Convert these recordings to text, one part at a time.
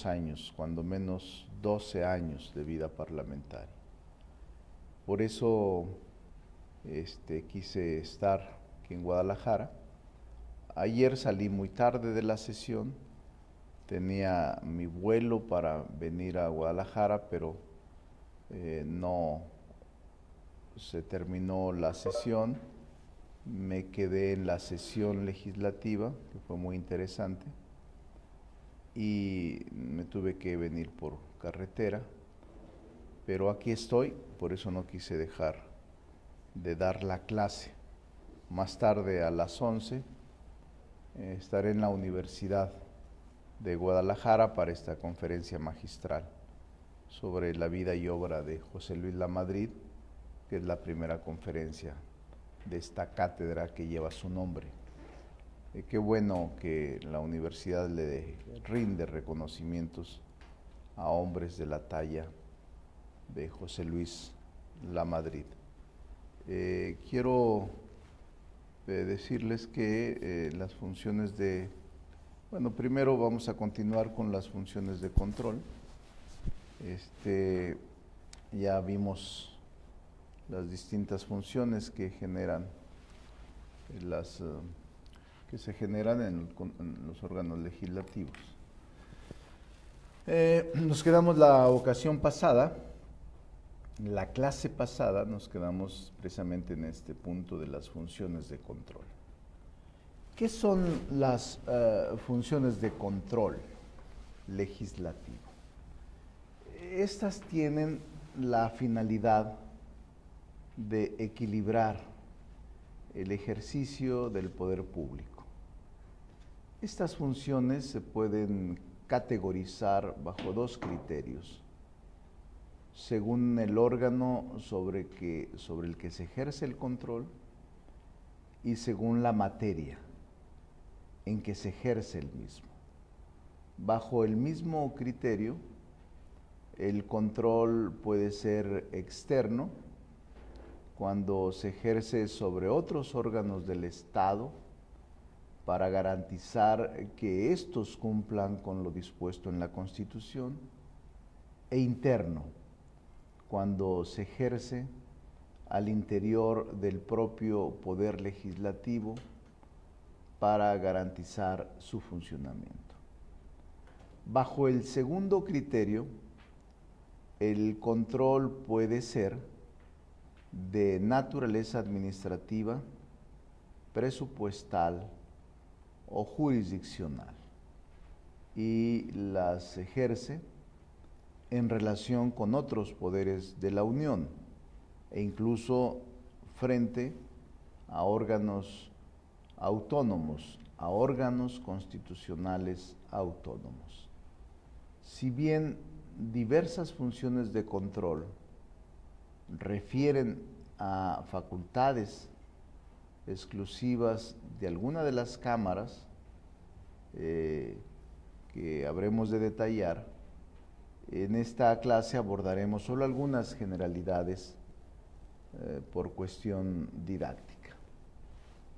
años, cuando menos 12 años de vida parlamentaria. Por eso quise estar aquí en Guadalajara. Ayer salí muy tarde de la sesión, tenía mi vuelo para venir a Guadalajara, pero no se terminó la sesión. Me quedé en la sesión legislativa, que fue muy interesante, y me tuve que venir por carretera, pero aquí estoy, por eso no quise dejar de dar la clase. Más tarde, a las 11, estaré en la Universidad de Guadalajara para esta conferencia magistral sobre la vida y obra de José Luis Lamadrid, que es la primera conferencia de esta cátedra que lleva su nombre. Qué bueno que la universidad le rinde reconocimientos a hombres de la talla de José Luis Lamadrid. Quiero decirles que las funciones de... Bueno, primero vamos a continuar con las funciones de control. Ya vimos las distintas funciones que generan que se generan en los órganos legislativos. Nos quedamos la ocasión pasada, la clase pasada, nos quedamos precisamente en este punto de las funciones de control. ¿Qué son las funciones de control legislativo? Estas tienen la finalidad de equilibrar el ejercicio del poder público. Estas funciones se pueden categorizar bajo dos criterios, según el órgano sobre el que se ejerce el control y según la materia en que se ejerce el mismo. Bajo el mismo criterio, el control puede ser externo, cuando se ejerce sobre otros órganos del Estado para garantizar que éstos cumplan con lo dispuesto en la Constitución, e interno, cuando se ejerce al interior del propio Poder Legislativo para garantizar su funcionamiento. Bajo el segundo criterio, el control puede ser de naturaleza administrativa, presupuestal o jurisdiccional, y las ejerce en relación con otros poderes de la Unión e incluso frente a órganos autónomos, a órganos constitucionales autónomos. Si bien diversas funciones de control refieren a facultades exclusivas de alguna de las cámaras que habremos de detallar, en esta clase abordaremos solo algunas generalidades por cuestión didáctica.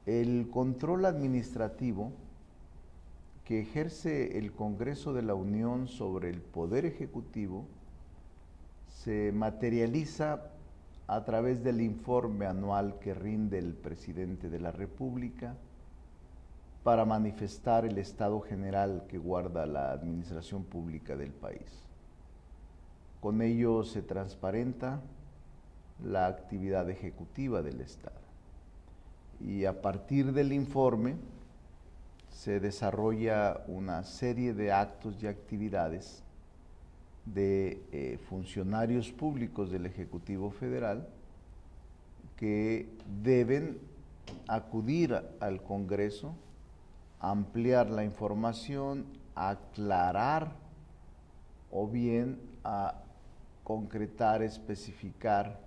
El control administrativo que ejerce el Congreso de la Unión sobre el Poder Ejecutivo se materializa a través del informe anual que rinde el presidente de la República para manifestar el estado general que guarda la administración pública del país. Con ello se transparenta la actividad ejecutiva del Estado. Y a partir del informe se desarrolla una serie de actos y actividades de funcionarios públicos del Ejecutivo Federal que deben acudir al Congreso, ampliar la información, aclarar o bien a concretar, especificar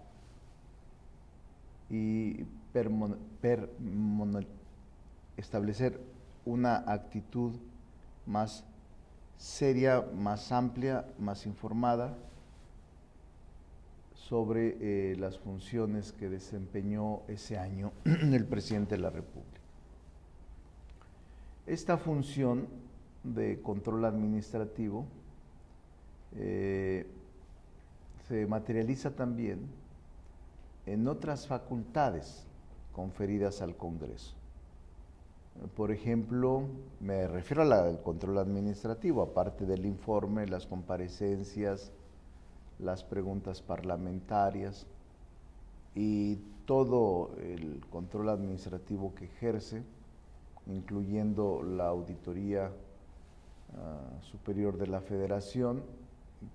y establecer una actitud más seria, más amplia, más informada sobre las funciones que desempeñó ese año el presidente de la República. Esta función de control administrativo se materializa también en otras facultades conferidas al Congreso. Por ejemplo, me refiero a la del control administrativo, aparte del informe, las comparecencias, las preguntas parlamentarias y todo el control administrativo que ejerce, incluyendo la Auditoría Superior de la Federación,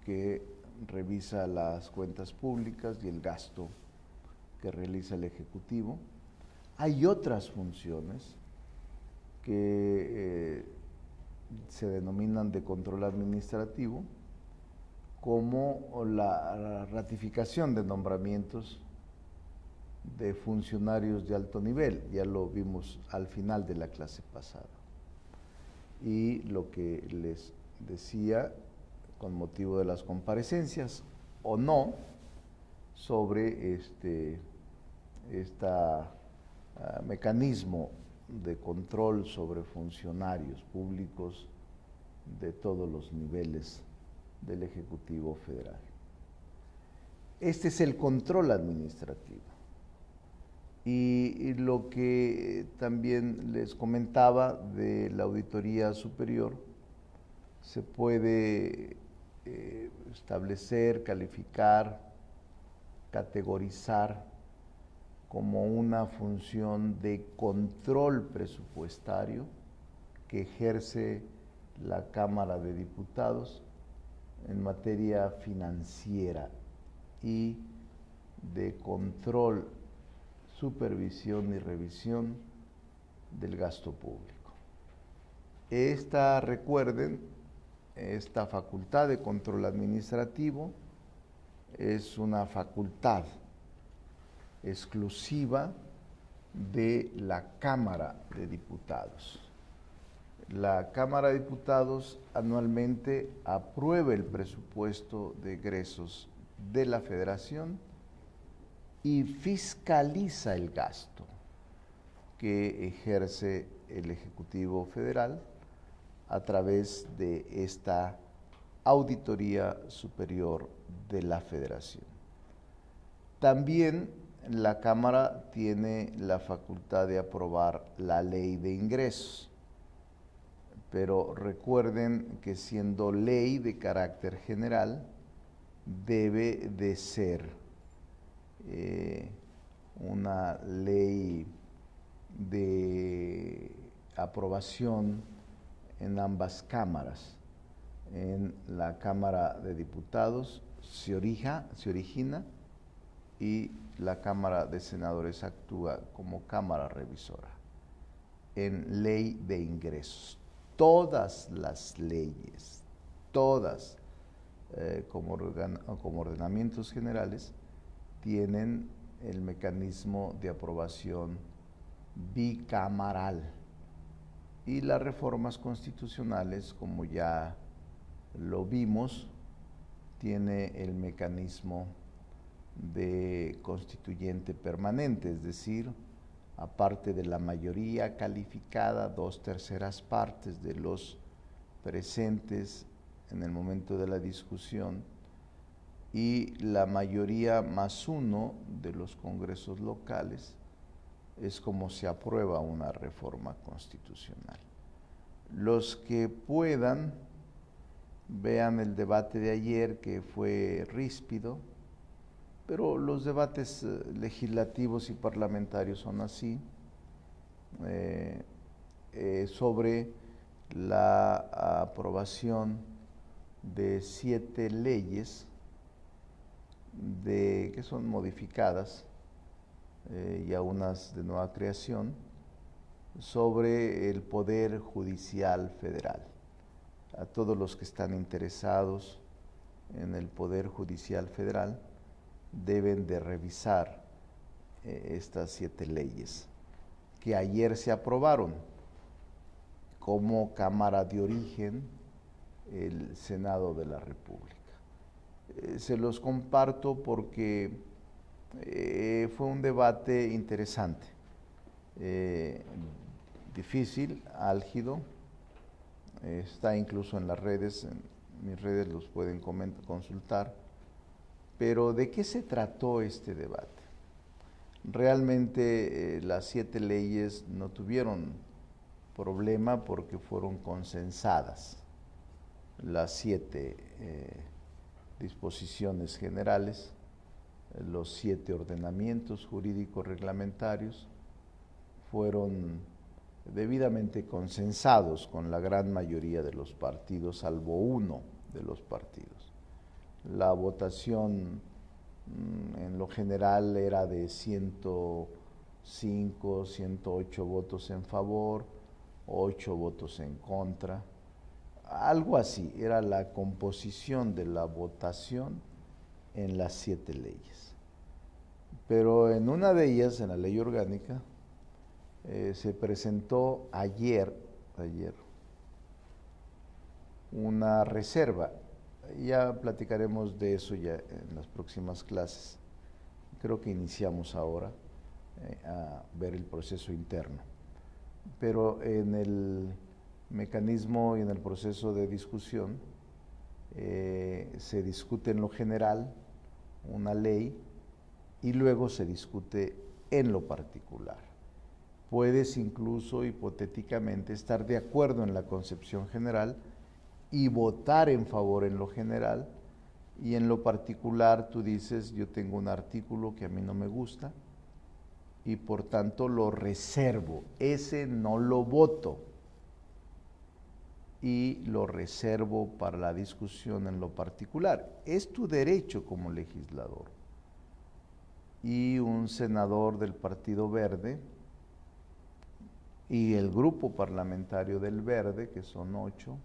que revisa las cuentas públicas y el gasto que realiza el Ejecutivo. Hay otras funciones que se denominan de control administrativo, como la ratificación de nombramientos de funcionarios de alto nivel, ya lo vimos al final de la clase pasada. Y lo que les decía con motivo de las comparecencias o no sobre este mecanismo de control sobre funcionarios públicos de todos los niveles del Ejecutivo Federal. Este es el control administrativo. Y lo que también les comentaba de la Auditoría Superior, se puede establecer, calificar, categorizar como una función de control presupuestario que ejerce la Cámara de Diputados en materia financiera y de control, supervisión y revisión del gasto público. Recuerden, esta facultad de control administrativo es una facultad exclusiva de la Cámara de Diputados. La Cámara de Diputados anualmente aprueba el presupuesto de egresos de la Federación y fiscaliza el gasto que ejerce el Ejecutivo Federal a través de esta Auditoría Superior de la Federación. También la Cámara tiene la facultad de aprobar la ley de ingresos, pero recuerden que siendo ley de carácter general, debe de ser una ley de aprobación en ambas cámaras. En la Cámara de Diputados se origina y la Cámara de Senadores actúa como Cámara Revisora. En ley de ingresos, todas las leyes, todas como ordenamientos generales, tienen el mecanismo de aprobación bicameral. Y las reformas constitucionales, como ya lo vimos, tiene el mecanismo de constituyente permanente, es decir, aparte de la mayoría calificada, 2/3 partes de los presentes en el momento de la discusión y la mayoría +1 de los congresos locales, es como se aprueba una reforma constitucional. Los que puedan, vean el debate de ayer, que fue ríspido, pero los debates legislativos y parlamentarios son así, sobre la aprobación de 7 leyes que son modificadas y a unas de nueva creación, sobre el Poder Judicial Federal. A todos los que están interesados en el Poder Judicial Federal deben de revisar estas 7 leyes que ayer se aprobaron como Cámara de Origen el Senado de la República. Se los comparto porque fue un debate interesante, difícil, álgido, está incluso en las redes, mis redes los pueden consultar. Pero ¿de qué se trató este debate? Realmente las 7 leyes no tuvieron problema porque fueron consensadas. Las 7 disposiciones generales, los 7 ordenamientos jurídicos reglamentarios fueron debidamente consensados con la gran mayoría de los partidos, salvo uno de los partidos. La votación en lo general era de 105, 108 votos en favor, 8 votos en contra. Algo así era la composición de la votación en las 7 leyes. Pero en una de ellas, en la ley orgánica, se presentó ayer una reserva. Ya platicaremos de eso ya en las próximas clases. Creo que iniciamos ahora a ver el proceso interno. Pero en el mecanismo y en el proceso de discusión se discute en lo general una ley y luego se discute en lo particular. Puedes incluso hipotéticamente estar de acuerdo en la concepción general y votar en favor en lo general, y en lo particular tú dices, yo tengo un artículo que a mí no me gusta y por tanto lo reservo, ese no lo voto y lo reservo para la discusión en lo particular. Es tu derecho como legislador. Y un senador del Partido Verde y el grupo parlamentario del Verde, que son 8,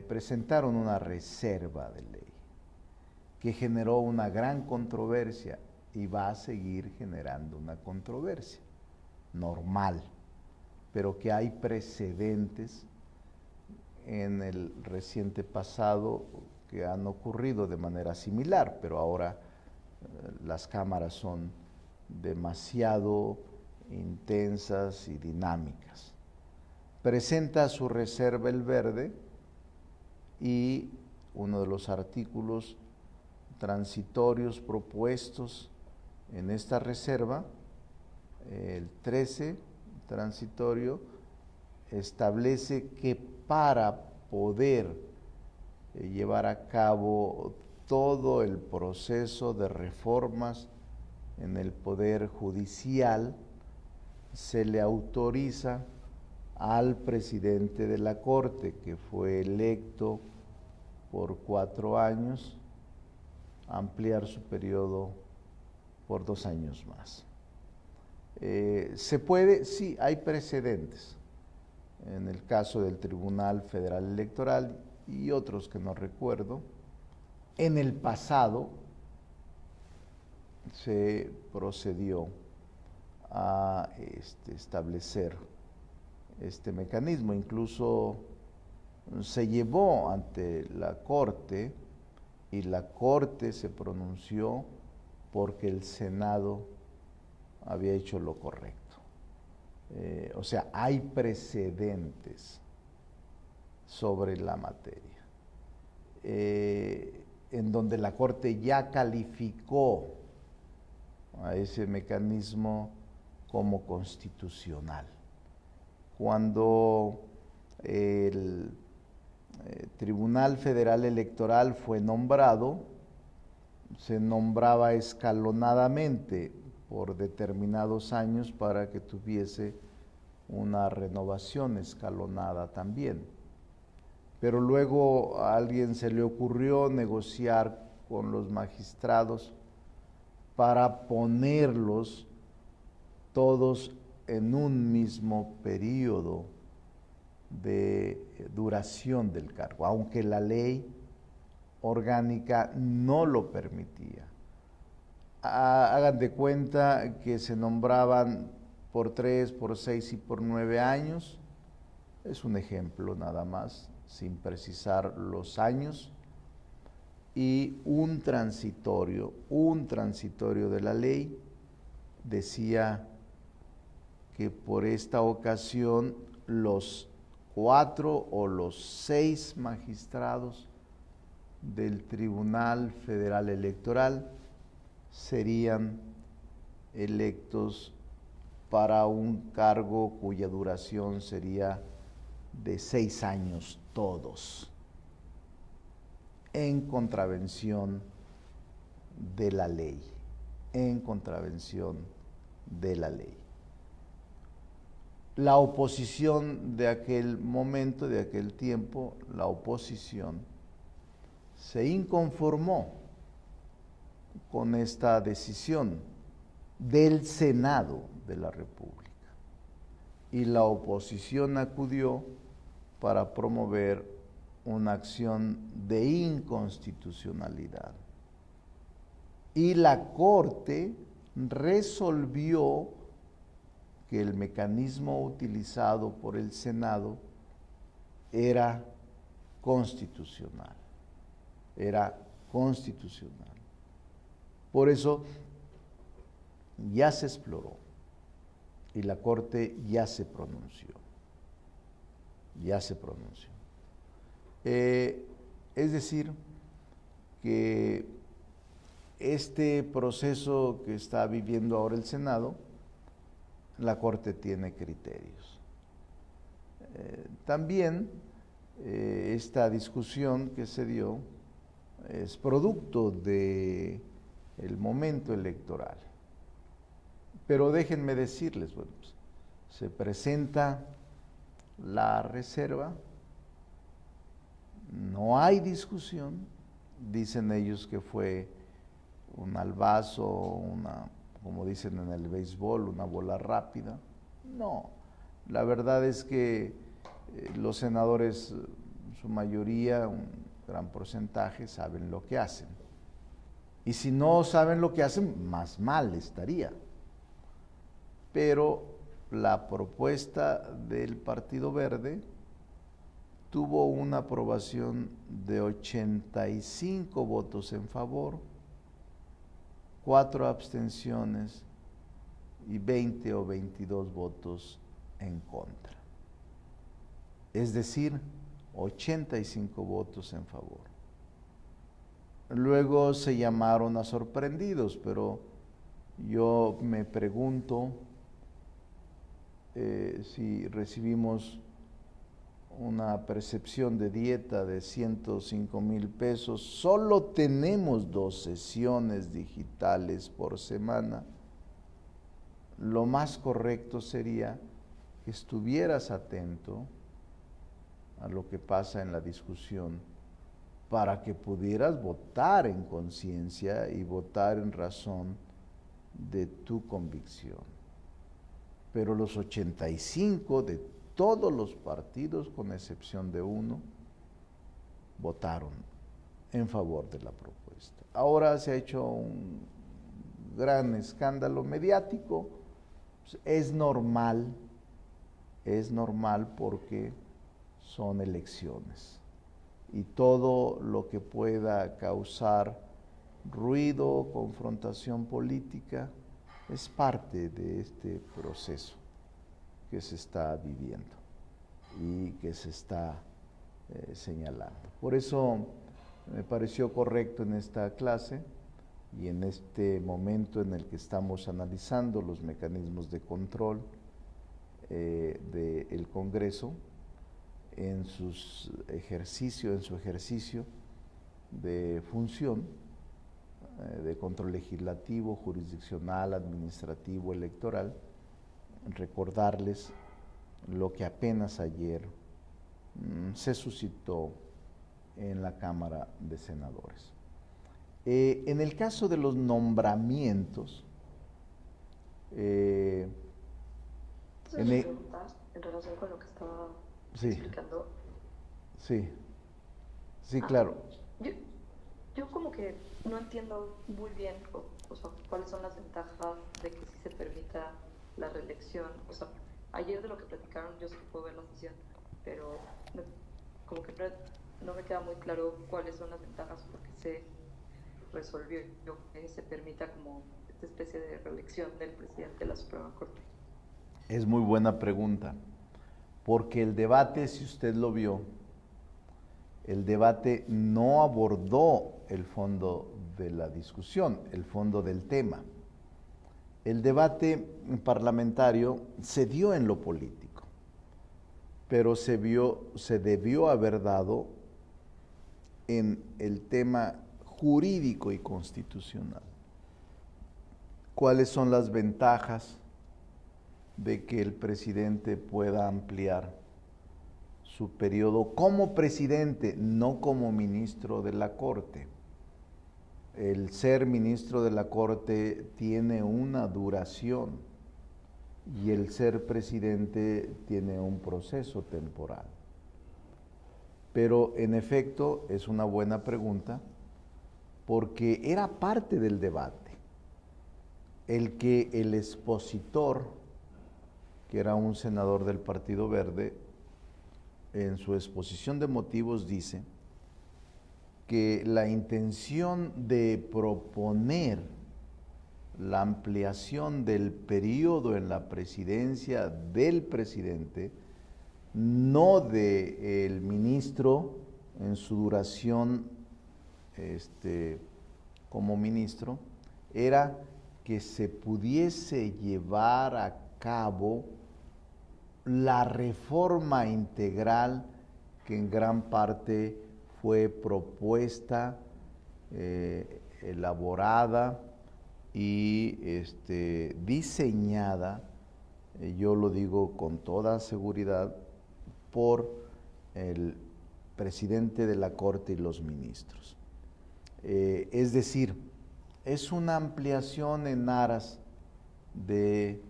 presentaron una reserva de ley que generó una gran controversia y va a seguir generando una controversia normal, pero que hay precedentes en el reciente pasado que han ocurrido de manera similar, pero ahora las cámaras son demasiado intensas y dinámicas. Presenta su reserva el Verde y uno de los artículos transitorios propuestos en esta reserva, el 13 transitorio, establece que para poder llevar a cabo todo el proceso de reformas en el Poder Judicial, se le autoriza al presidente de la Corte, que fue electo por 4 años, ampliar su periodo por 2 años más. ¿Se puede? Sí, hay precedentes. En el caso del Tribunal Federal Electoral y otros que no recuerdo, en el pasado se procedió a establecer este mecanismo, incluso se llevó ante la Corte y la Corte se pronunció porque el Senado había hecho lo correcto. O sea, hay precedentes sobre la materia, en donde la Corte ya calificó a ese mecanismo como constitucional. Cuando el Tribunal Federal Electoral fue nombrado, se nombraba escalonadamente por determinados años para que tuviese una renovación escalonada también. Pero luego a alguien se le ocurrió negociar con los magistrados para ponerlos todos en un mismo periodo de duración del cargo, aunque la ley orgánica no lo permitía. Hagan de cuenta que se nombraban por 3, por 6 y por 9 años. Es un ejemplo nada más, sin precisar los años. Y un transitorio de la ley decía que por esta ocasión los 4 o los 6 magistrados del Tribunal Federal Electoral serían electos para un cargo cuya duración sería de 6 años todos, en contravención de la ley, en contravención de la ley. La oposición de aquel momento, de aquel tiempo, la oposición se inconformó con esta decisión del Senado de la República y la oposición acudió para promover una acción de inconstitucionalidad. Y la Corte resolvió que el mecanismo utilizado por el Senado era constitucional. Era constitucional. Por eso ya se exploró y la Corte ya se pronunció. Ya se pronunció. Es decir, que este proceso que está viviendo ahora el Senado, la Corte tiene criterios. También esta discusión que se dio es producto de el momento electoral. Pero déjenme decirles, bueno, pues, se presenta la reserva, no hay discusión, dicen ellos que fue un albazo, como dicen en el béisbol, una bola rápida. No, la verdad es que los senadores, su mayoría, un gran porcentaje, saben lo que hacen. Y si no saben lo que hacen, más mal estaría. Pero la propuesta del Partido Verde tuvo una aprobación de 85 votos en favor, 4 abstenciones y 20 o 22 votos en contra. Es decir, 85 votos en favor. Luego se llamaron a sorprendidos, pero yo me pregunto si recibimos una percepción de dieta de 105,000 pesos, solo tenemos 2 sesiones digitales por semana, lo más correcto sería que estuvieras atento a lo que pasa en la discusión para que pudieras votar en conciencia y votar en razón de tu convicción. Pero los 85 de todos los partidos, con excepción de uno, votaron en favor de la propuesta. Ahora se ha hecho un gran escándalo mediático. Es normal porque son elecciones. Y todo lo que pueda causar ruido, confrontación política, es parte de este proceso que se está viviendo y que se está señalando. Por eso me pareció correcto en esta clase y en este momento en el que estamos analizando los mecanismos de control del Congreso en su ejercicio de función de control legislativo, jurisdiccional, administrativo, electoral, recordarles lo que apenas ayer se suscitó en la Cámara de Senadores. En el caso de los nombramientos, ¿Puedo preguntar en relación con lo que estaba explicando? Sí, claro. Yo como que no entiendo muy bien, o sea, cuáles son las ventajas de que sí se permita la reelección. O sea, ayer de lo que platicaron, yo sí que puedo ver la sesión, pero como que no me queda muy claro cuáles son las ventajas porque se resolvió que se permita como esta especie de reelección del presidente de la Suprema Corte. Es muy buena pregunta. porque el debate, si usted lo vio, el debate no abordó el fondo de la discusión, el fondo del tema. El debate parlamentario se dio en lo político, pero se debió haber dado en el tema jurídico y constitucional. ¿Cuáles son las ventajas de que el presidente pueda ampliar su periodo como presidente, no como ministro de la Corte? El ser ministro de la Corte tiene una duración y el ser presidente tiene un proceso temporal. Pero en efecto es una buena pregunta porque era parte del debate el que el expositor, que era un senador del Partido Verde, en su exposición de motivos dice que la intención de proponer la ampliación del periodo en la presidencia del presidente, no del ministro en su duración como ministro, era que se pudiese llevar a cabo la reforma integral que en gran parte fue propuesta, elaborada y diseñada, yo lo digo con toda seguridad, por el presidente de la Corte y los ministros. Es decir, es una ampliación en aras de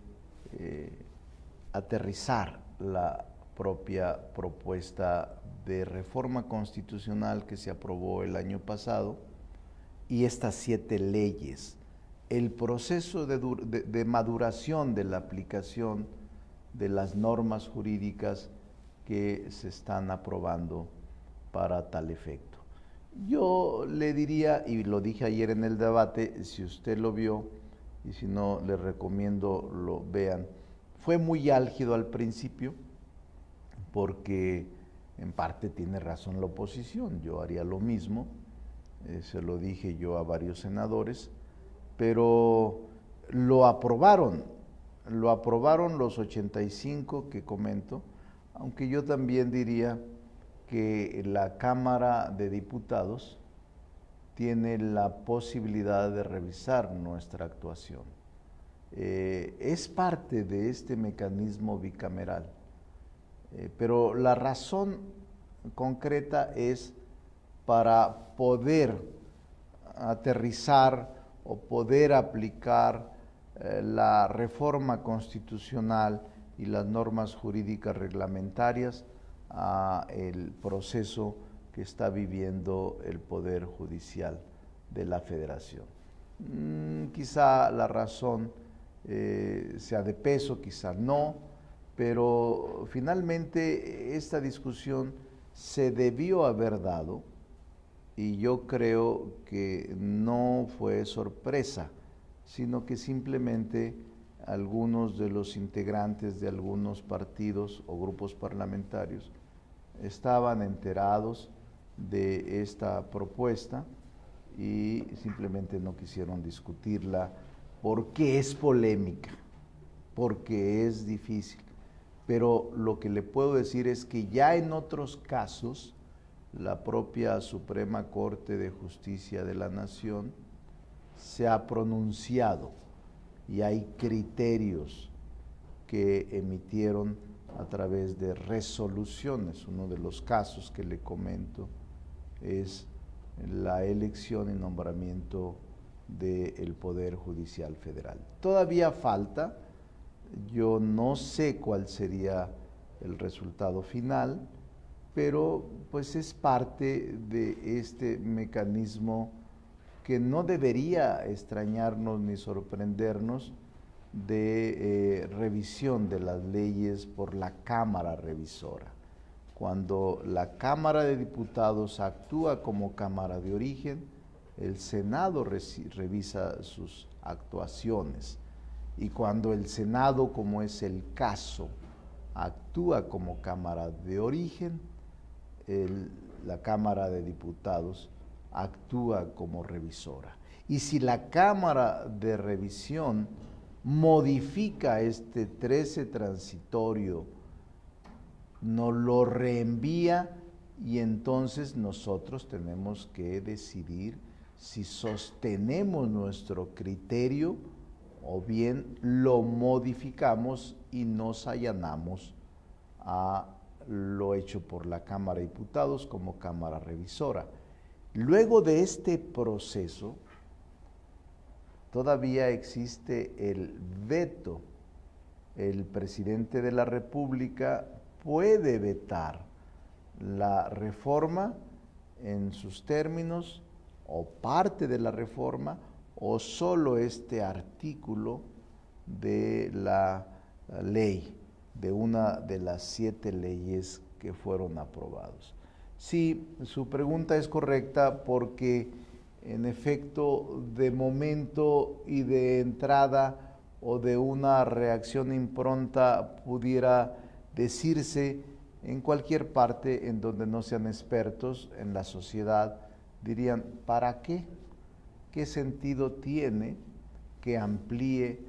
aterrizar la propia propuesta de reforma constitucional que se aprobó el año pasado y estas 7 leyes. El proceso de maduración de la aplicación de las normas jurídicas que se están aprobando para tal efecto. Yo le diría, y lo dije ayer en el debate, si usted lo vio, y si no, les recomiendo lo vean, fue muy álgido al principio, porque en parte tiene razón la oposición, yo haría lo mismo, se lo dije yo a varios senadores, pero lo aprobaron los 85 que comento, aunque yo también diría que la Cámara de Diputados tiene la posibilidad de revisar nuestra actuación. Es parte de este mecanismo bicameral, pero la razón concreta es para poder aterrizar o poder aplicar la reforma constitucional y las normas jurídicas reglamentarias a el proceso que está viviendo el Poder Judicial de la Federación. Quizá la razón sea de peso, quizá no, pero finalmente esta discusión se debió haber dado y yo creo que no fue sorpresa, sino que simplemente algunos de los integrantes de algunos partidos o grupos parlamentarios estaban enterados de esta propuesta y simplemente no quisieron discutirla porque es polémica, porque es difícil. Pero lo que le puedo decir es que ya en otros casos, la propia Suprema Corte de Justicia de la Nación se ha pronunciado y hay criterios que emitieron a través de resoluciones. Uno de los casos que le comento es la elección y nombramiento del Poder Judicial Federal. Todavía falta, yo no sé cuál sería el resultado final, pero pues es parte de este mecanismo que no debería extrañarnos ni sorprendernos de revisión de las leyes por la Cámara Revisora. Cuando la Cámara de Diputados actúa como Cámara de origen, el Senado revisa sus actuaciones. Y cuando el Senado, como es el caso, actúa como Cámara de origen, la Cámara de Diputados actúa como revisora. Y si la Cámara de Revisión modifica este 13 transitorio, nos lo reenvía y entonces nosotros tenemos que decidir si sostenemos nuestro criterio o bien lo modificamos y nos allanamos a lo hecho por la Cámara de Diputados como Cámara Revisora. Luego de este proceso, todavía existe el veto. El presidente de la República puede vetar la reforma en sus términos o parte de la reforma o solo este artículo de la ley, de una de las 7 leyes que fueron aprobados. Sí, su pregunta es correcta porque en efecto de momento y de entrada o de una reacción impronta pudiera decirse en cualquier parte en donde no sean expertos en la sociedad, dirían, ¿para qué? ¿Qué sentido tiene que amplíe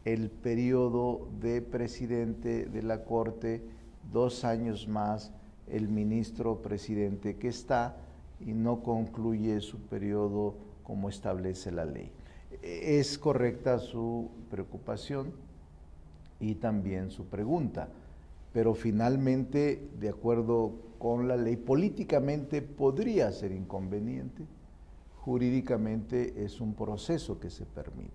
el periodo de presidente de la Corte 2 años más el ministro presidente que está y no concluye su periodo como establece la ley? Es correcta su preocupación y también su pregunta, pero finalmente, de acuerdo con la ley, políticamente podría ser inconveniente, jurídicamente es un proceso que se permite.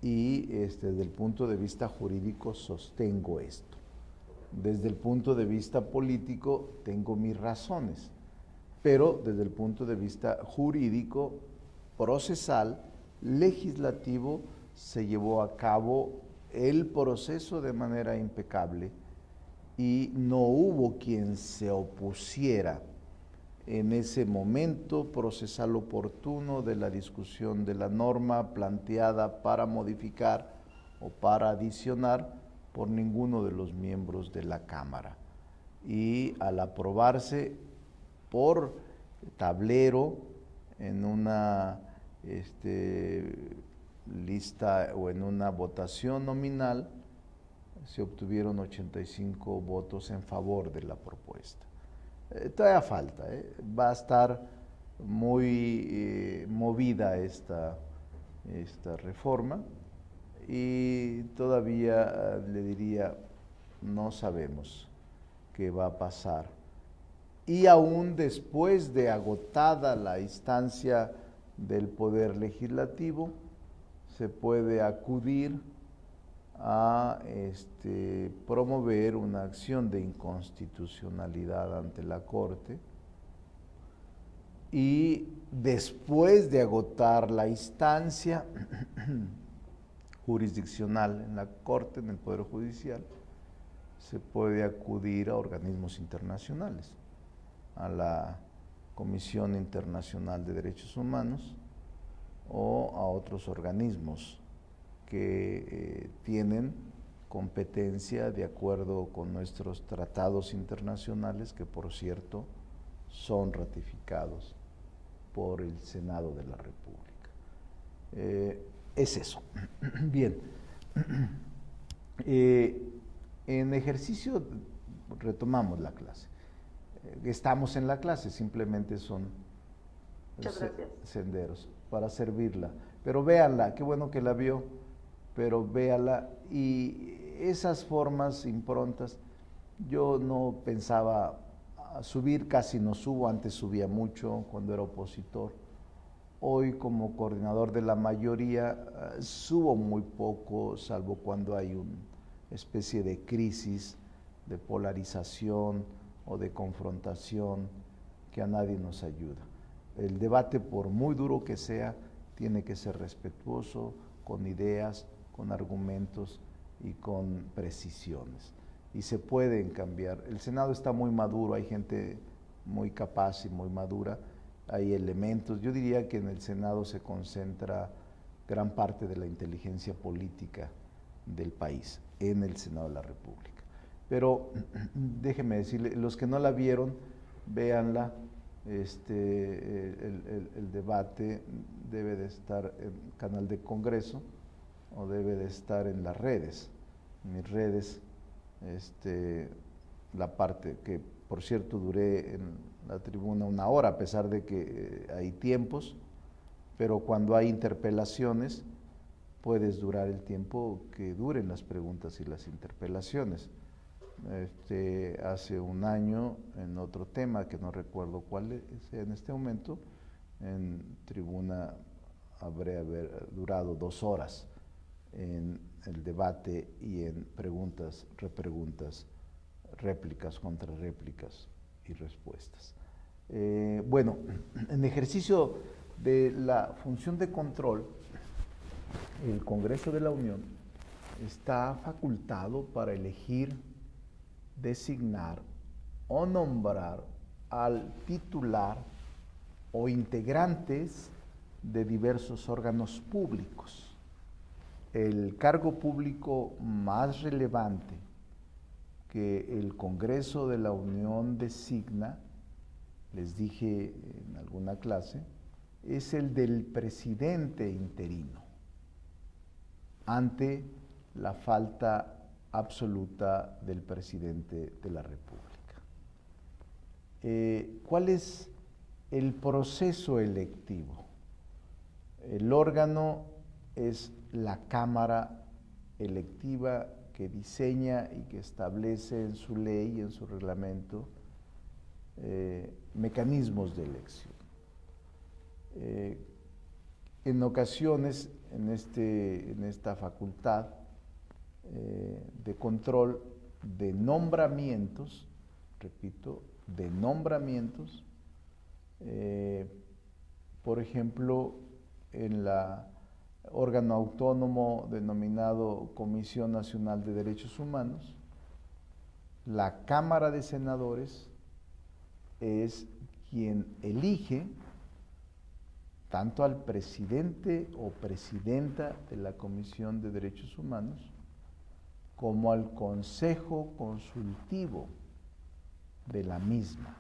Y desde el punto de vista jurídico sostengo esto. Desde el punto de vista político tengo mis razones, pero desde el punto de vista jurídico, procesal, legislativo, se llevó a cabo el proceso de manera impecable y no hubo quien se opusiera en ese momento procesal oportuno de la discusión de la norma planteada para modificar o para adicionar por ninguno de los miembros de la Cámara. Y al aprobarse por tablero en una lista o en una votación nominal, se obtuvieron 85 votos en favor de la propuesta. Todavía falta, va a estar muy movida esta reforma y todavía le diría, no sabemos qué va a pasar. Y aún después de agotada la instancia del Poder Legislativo, se puede acudir a promover una acción de inconstitucionalidad ante la Corte y después de agotar la instancia jurisdiccional en la Corte, en el Poder Judicial, se puede acudir a organismos internacionales, a la Comisión Internacional de Derechos Humanos o a otros organismos que tienen competencia de acuerdo con nuestros tratados internacionales, que por cierto son ratificados por el Senado de la República. Es eso. Bien. En ejercicio retomamos la clase. Estamos en la clase, simplemente son senderos para servirla. Pero véanla, qué bueno que la vio, pero véala. Y esas formas improntas, yo no pensaba subir, casi no subo, antes subía mucho cuando era opositor. Hoy como coordinador de la mayoría subo muy poco, salvo cuando hay una especie de crisis, de polarización o de confrontación que a nadie nos ayuda. El debate, por muy duro que sea, tiene que ser respetuoso, con ideas, con argumentos y con precisiones. Y se pueden cambiar. El Senado está muy maduro, hay gente muy capaz y muy madura, hay elementos. Yo diría que en el Senado se concentra gran parte de la inteligencia política del país, en el Senado de la República. Pero déjeme decirle, los que no la vieron, véanla. El debate debe de estar en el canal de Congreso o debe de estar en las redes. En mis redes, la parte que, por cierto, duré en la tribuna 1 hora, a pesar de que hay tiempos, pero cuando hay interpelaciones, puedes durar el tiempo que duren las preguntas y las interpelaciones. Hace un año, en otro tema que no recuerdo cuál es en este momento, en tribuna habré durado 2 horas en el debate y en preguntas, repreguntas, réplicas, contrarréplicas y respuestas. Bueno, en ejercicio de la función de control, el Congreso de la Unión está facultado para elegir, designar o nombrar al titular o integrantes de diversos órganos públicos. El cargo público más relevante que el Congreso de la Unión designa, les dije en alguna clase, es el del presidente interino, ante la falta absoluta del presidente de la República. ¿Cuál es el proceso electivo? El órgano es la Cámara electiva que diseña y que establece en su ley y en su reglamento mecanismos de elección. En ocasiones, en esta facultad de control de nombramientos, repito, de nombramientos, por ejemplo, en la órgano autónomo denominado Comisión Nacional de Derechos Humanos, la Cámara de Senadores es quien elige tanto al presidente o presidenta de la Comisión de Derechos Humanos como al Consejo Consultivo de la misma,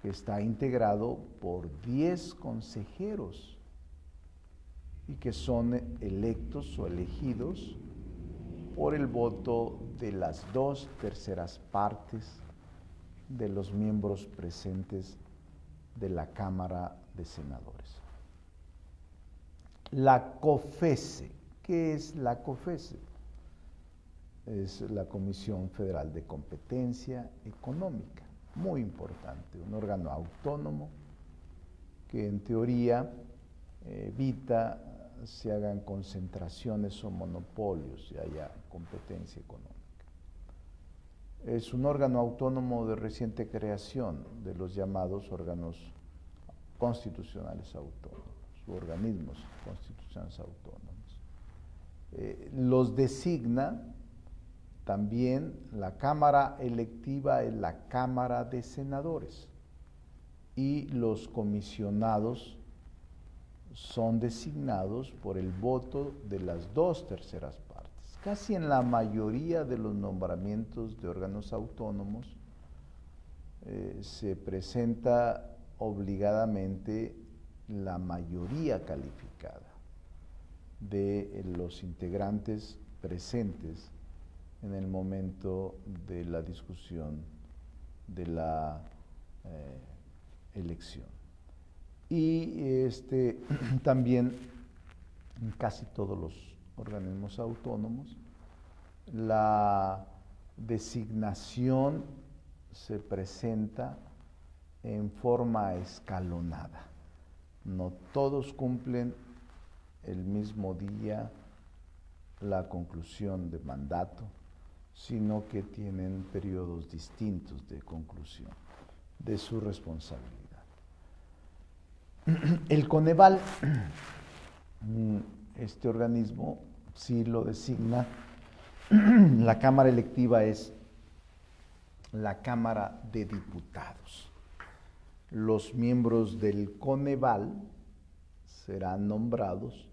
que está integrado por 10 consejeros y que son electos o elegidos por el voto de las 2/3 partes de los miembros presentes de la Cámara de Senadores. La COFESE, ¿qué es la COFESE? Es la Comisión Federal de Competencia Económica, muy importante, un órgano autónomo que en teoría evita se hagan concentraciones o monopolios y haya competencia económica. Es un órgano autónomo de reciente creación de los llamados órganos constitucionales autónomos, u organismos constitucionales autónomos. Los designa también la Cámara electiva, es la Cámara de Senadores, y los comisionados son designados por el voto de las 2/3 partes. Casi en la mayoría de los nombramientos de órganos autónomos se presenta obligadamente la mayoría calificada de los integrantes presentes en el momento de la discusión de la elección. Y también en casi todos los organismos autónomos la designación se presenta en forma escalonada. No todos cumplen el mismo día la conclusión de mandato, sino que tienen periodos distintos de conclusión de su responsabilidad. El Coneval, este organismo, sí lo designa, la Cámara electiva es la Cámara de Diputados. Los miembros del Coneval serán nombrados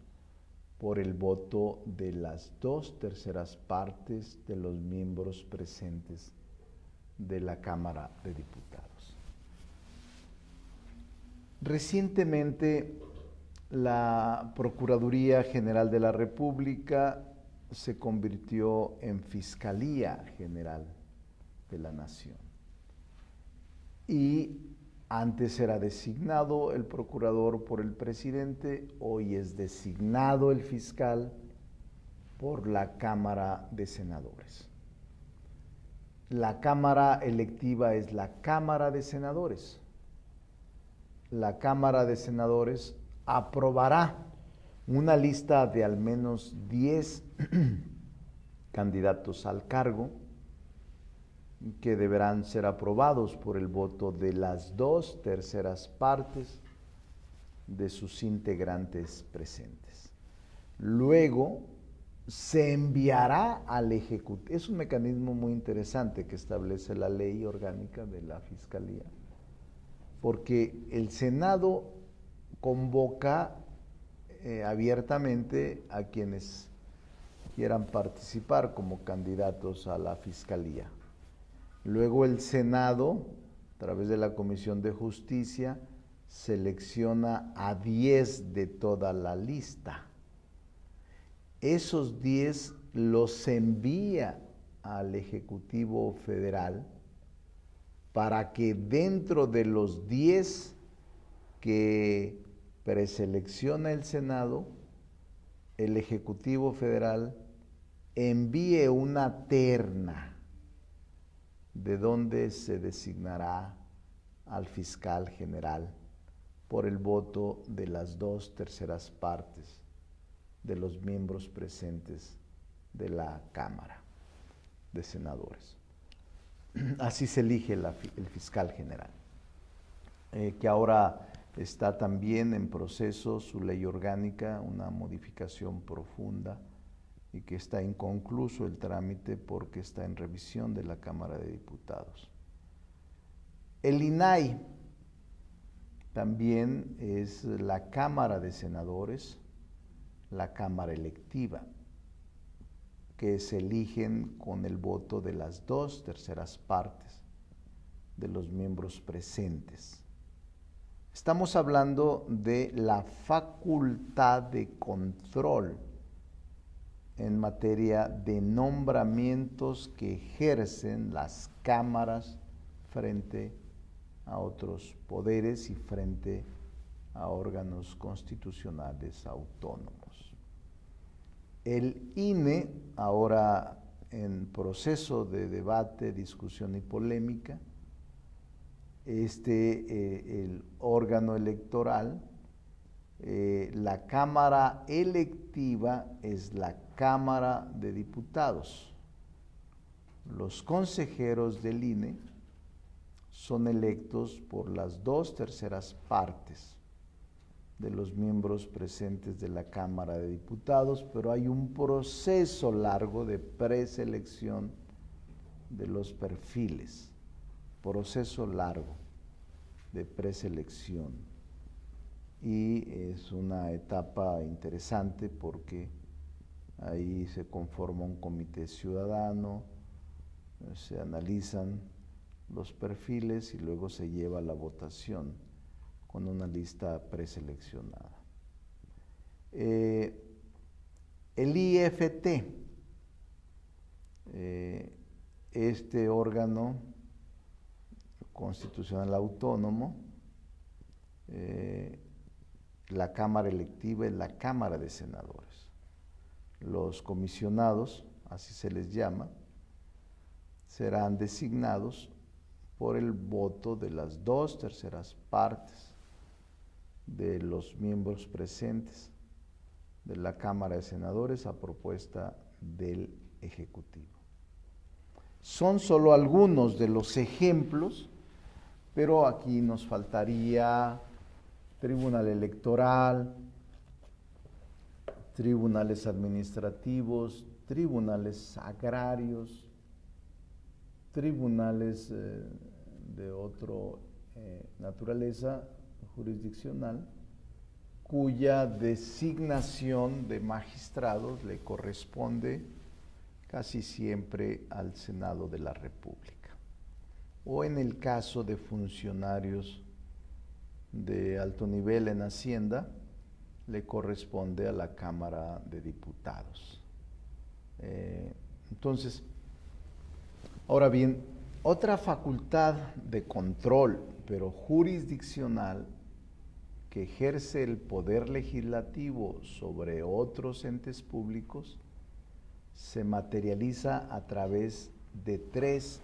por el voto de las 2/3 de los miembros presentes de la Cámara de Diputados. Recientemente, la Procuraduría General de la República se convirtió en Fiscalía General de la Nación. Y antes era designado el procurador por el presidente, hoy es designado el fiscal por la Cámara de Senadores. La Cámara electiva es la Cámara de Senadores. La Cámara de Senadores aprobará una lista de al menos 10 candidatos al cargo que deberán ser aprobados por el voto de las 2/3 de sus integrantes presentes. Luego se enviará al Ejecutivo. Es un mecanismo muy interesante que establece la ley orgánica de la Fiscalía, porque el Senado convoca abiertamente a quienes quieran participar como candidatos a la Fiscalía. Luego el Senado, a través de la Comisión de Justicia, selecciona a 10 de toda la lista. Esos 10 los envía al Ejecutivo Federal para que dentro de los 10 que preselecciona el Senado, el Ejecutivo Federal envíe una terna de donde se designará al fiscal general por el voto de las 2/3 de los miembros presentes de la Cámara de Senadores. Así se elige el fiscal general, que ahora está también en proceso su ley orgánica, una modificación profunda, y que está inconcluso el trámite porque está en revisión de la Cámara de Diputados. El INAI también es la Cámara de Senadores, la Cámara electiva, que se eligen con el voto de las 2/3 de los miembros presentes. Estamos hablando de la facultad de control en materia de nombramientos que ejercen las cámaras frente a otros poderes y frente a órganos constitucionales autónomos. El INE, ahora en proceso de debate, discusión y polémica, el órgano electoral, la Cámara electiva es la Cámara de Diputados. Los consejeros del INE son electos por las 2/3 de los miembros presentes de la Cámara de Diputados, pero hay un proceso largo de preselección de los perfiles, proceso largo de preselección. Y es una etapa interesante porque ahí se conforma un comité ciudadano, se analizan los perfiles y luego se lleva a la votación con una lista preseleccionada. El IFT, este órgano constitucional autónomo, la Cámara electiva es la Cámara de Senadores. Los comisionados, así se les llama, serán designados por el voto de las 2/3 de los miembros presentes de la Cámara de Senadores a propuesta del Ejecutivo. Son solo algunos de los ejemplos, pero aquí nos faltaría Tribunal Electoral, tribunales administrativos, tribunales agrarios, tribunales de otra naturaleza jurisdiccional, cuya designación de magistrados le corresponde casi siempre al Senado de la República, o en el caso de funcionarios de alto nivel en Hacienda, le corresponde a la Cámara de Diputados. Entonces, ahora bien, otra facultad de control, pero jurisdiccional, que ejerce el poder legislativo sobre otros entes públicos, se materializa a través de tres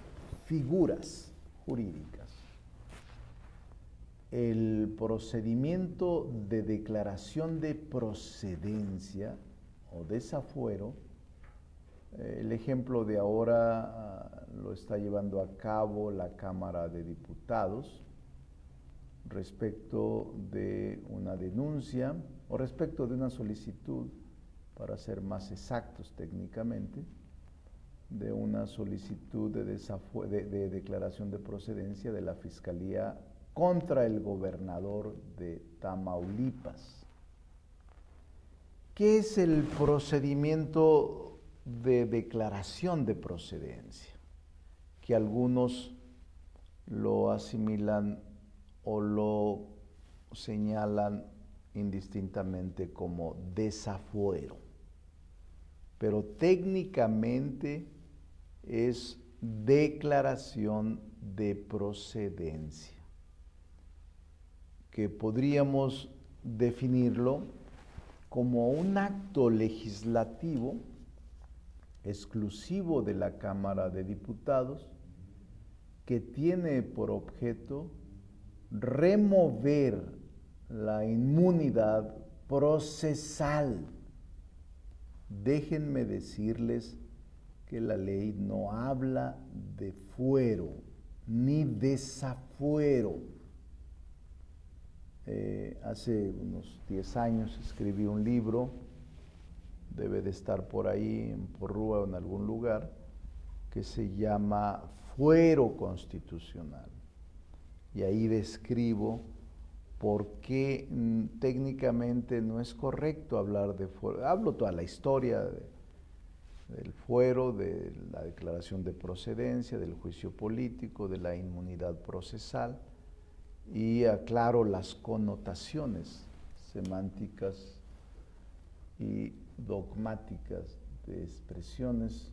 figuras jurídicas. El procedimiento de declaración de procedencia o desafuero, el ejemplo de ahora lo está llevando a cabo la Cámara de Diputados respecto de una denuncia o respecto de una solicitud, para ser más exactos técnicamente, de una solicitud de declaración de procedencia de la Fiscalía contra el gobernador de Tamaulipas. ¿Qué es el procedimiento de declaración de procedencia? Que algunos lo asimilan o lo señalan indistintamente como desafuero, pero técnicamente es declaración de procedencia, que podríamos definirlo como un acto legislativo exclusivo de la Cámara de Diputados que tiene por objeto remover la inmunidad procesal. Déjenme decirles que la ley no habla de fuero ni desafuero. Hace unos 10 años escribí un libro, debe de estar por ahí en Porrúa o en algún lugar, que se llama Fuero Constitucional. Y ahí describo por qué técnicamente no es correcto hablar de fuero. Hablo toda la historia del fuero, de la declaración de procedencia, del juicio político, de la inmunidad procesal, y aclaro las connotaciones semánticas y dogmáticas de expresiones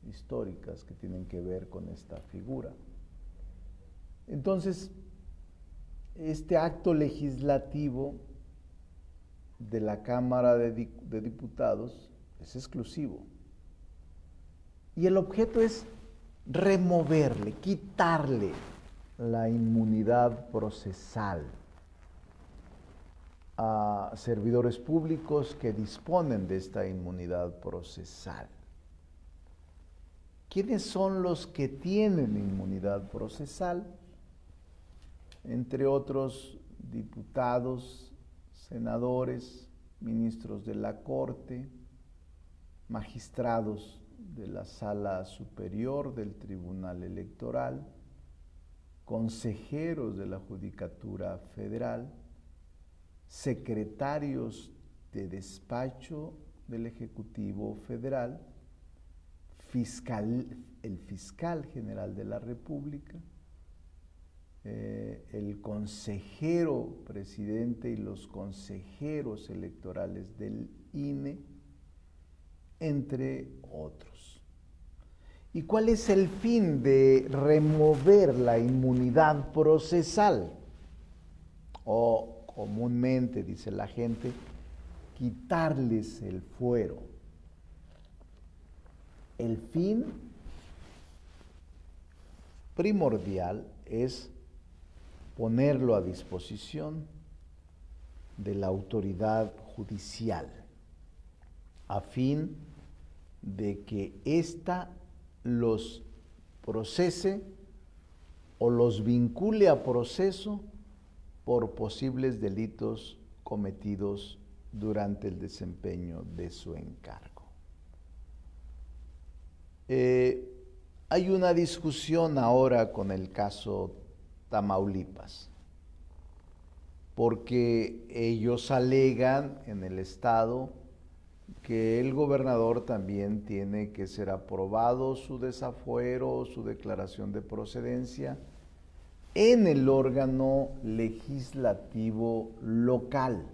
históricas que tienen que ver con esta figura. Entonces, este acto legislativo de la Cámara de Diputados es exclusivo. Y el objeto es removerle, quitarle la inmunidad procesal a servidores públicos que disponen de esta inmunidad procesal. ¿Quiénes son los que tienen inmunidad procesal? Entre otros, diputados, senadores, ministros de la Corte, magistrados de la Sala Superior del Tribunal Electoral, consejeros de la Judicatura Federal, secretarios de despacho del Ejecutivo Federal, el fiscal general de la República, el consejero presidente y los consejeros electorales del INE, entre otros. ¿Y cuál es el fin de remover la inmunidad procesal? O comúnmente, dice la gente, quitarles el fuero. El fin primordial es ponerlo a disposición de la autoridad judicial, a fin de que ésta los procese o los vincule a proceso por posibles delitos cometidos durante el desempeño de su encargo. Hay una discusión ahora con el caso Tamaulipas, porque ellos alegan en el Estado que el gobernador también tiene que ser aprobado su desafuero, su declaración de procedencia en el órgano legislativo local.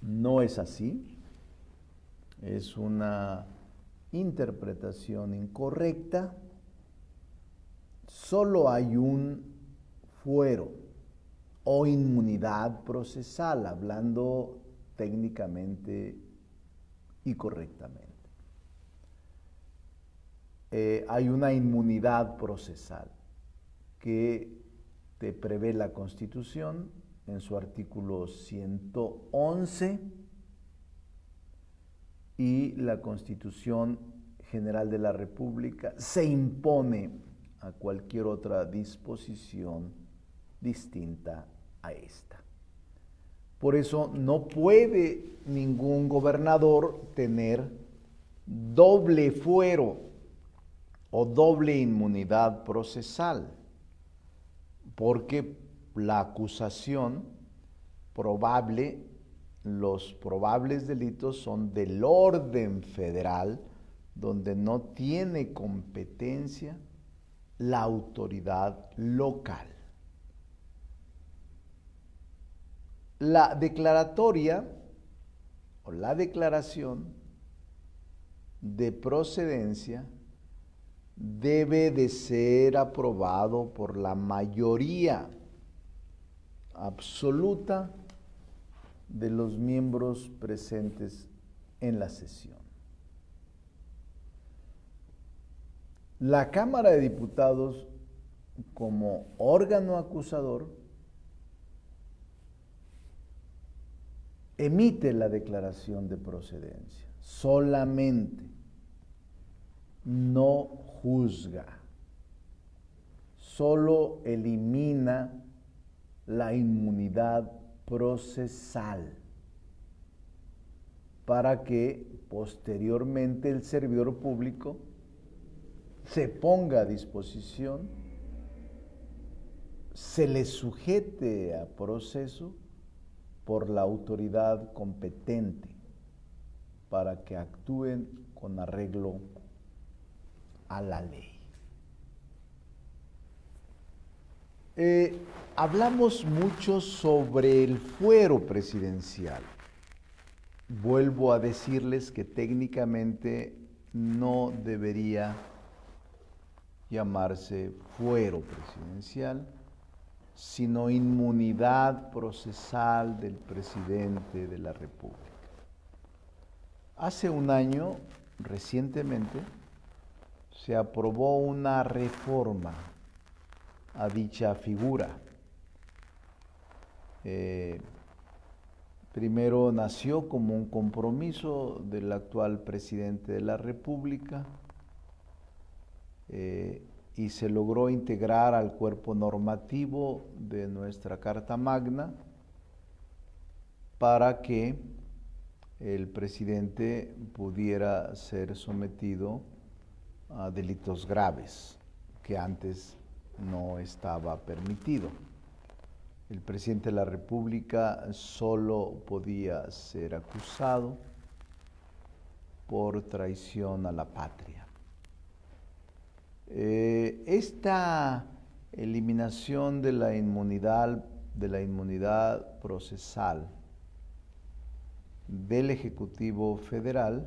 No es así, es una interpretación incorrecta. Solo hay un fuero o inmunidad procesal, hablando técnicamente y correctamente. Hay una inmunidad procesal que te prevé la Constitución en su artículo 111 y la Constitución General de la República se impone a cualquier otra disposición distinta a esta. Por eso no puede ningún gobernador tener doble fuero o doble inmunidad procesal, porque la acusación probable, los probables delitos son del orden federal, donde no tiene competencia la autoridad local. La declaratoria o la declaración de procedencia debe de ser aprobado por la mayoría absoluta de los miembros presentes en la sesión. La Cámara de Diputados, como órgano acusador, emite la declaración de procedencia solamente, no juzga, solo elimina la inmunidad procesal para que posteriormente el servidor público se ponga a disposición, se le sujete a proceso por la autoridad competente para que actúen con arreglo a la ley. Hablamos mucho sobre el fuero presidencial. Vuelvo a decirles que técnicamente no debería llamarse fuero presidencial, sino inmunidad procesal del presidente de la República. Hace un año, recientemente, se aprobó una reforma a dicha figura. Primero nació como un compromiso del actual presidente de la República y se logró integrar al cuerpo normativo de nuestra Carta Magna para que el presidente pudiera ser sometido a delitos graves, que antes no estaba permitido. El presidente de la República solo podía ser acusado por traición a la patria. Esta eliminación de la inmunidad procesal del Ejecutivo Federal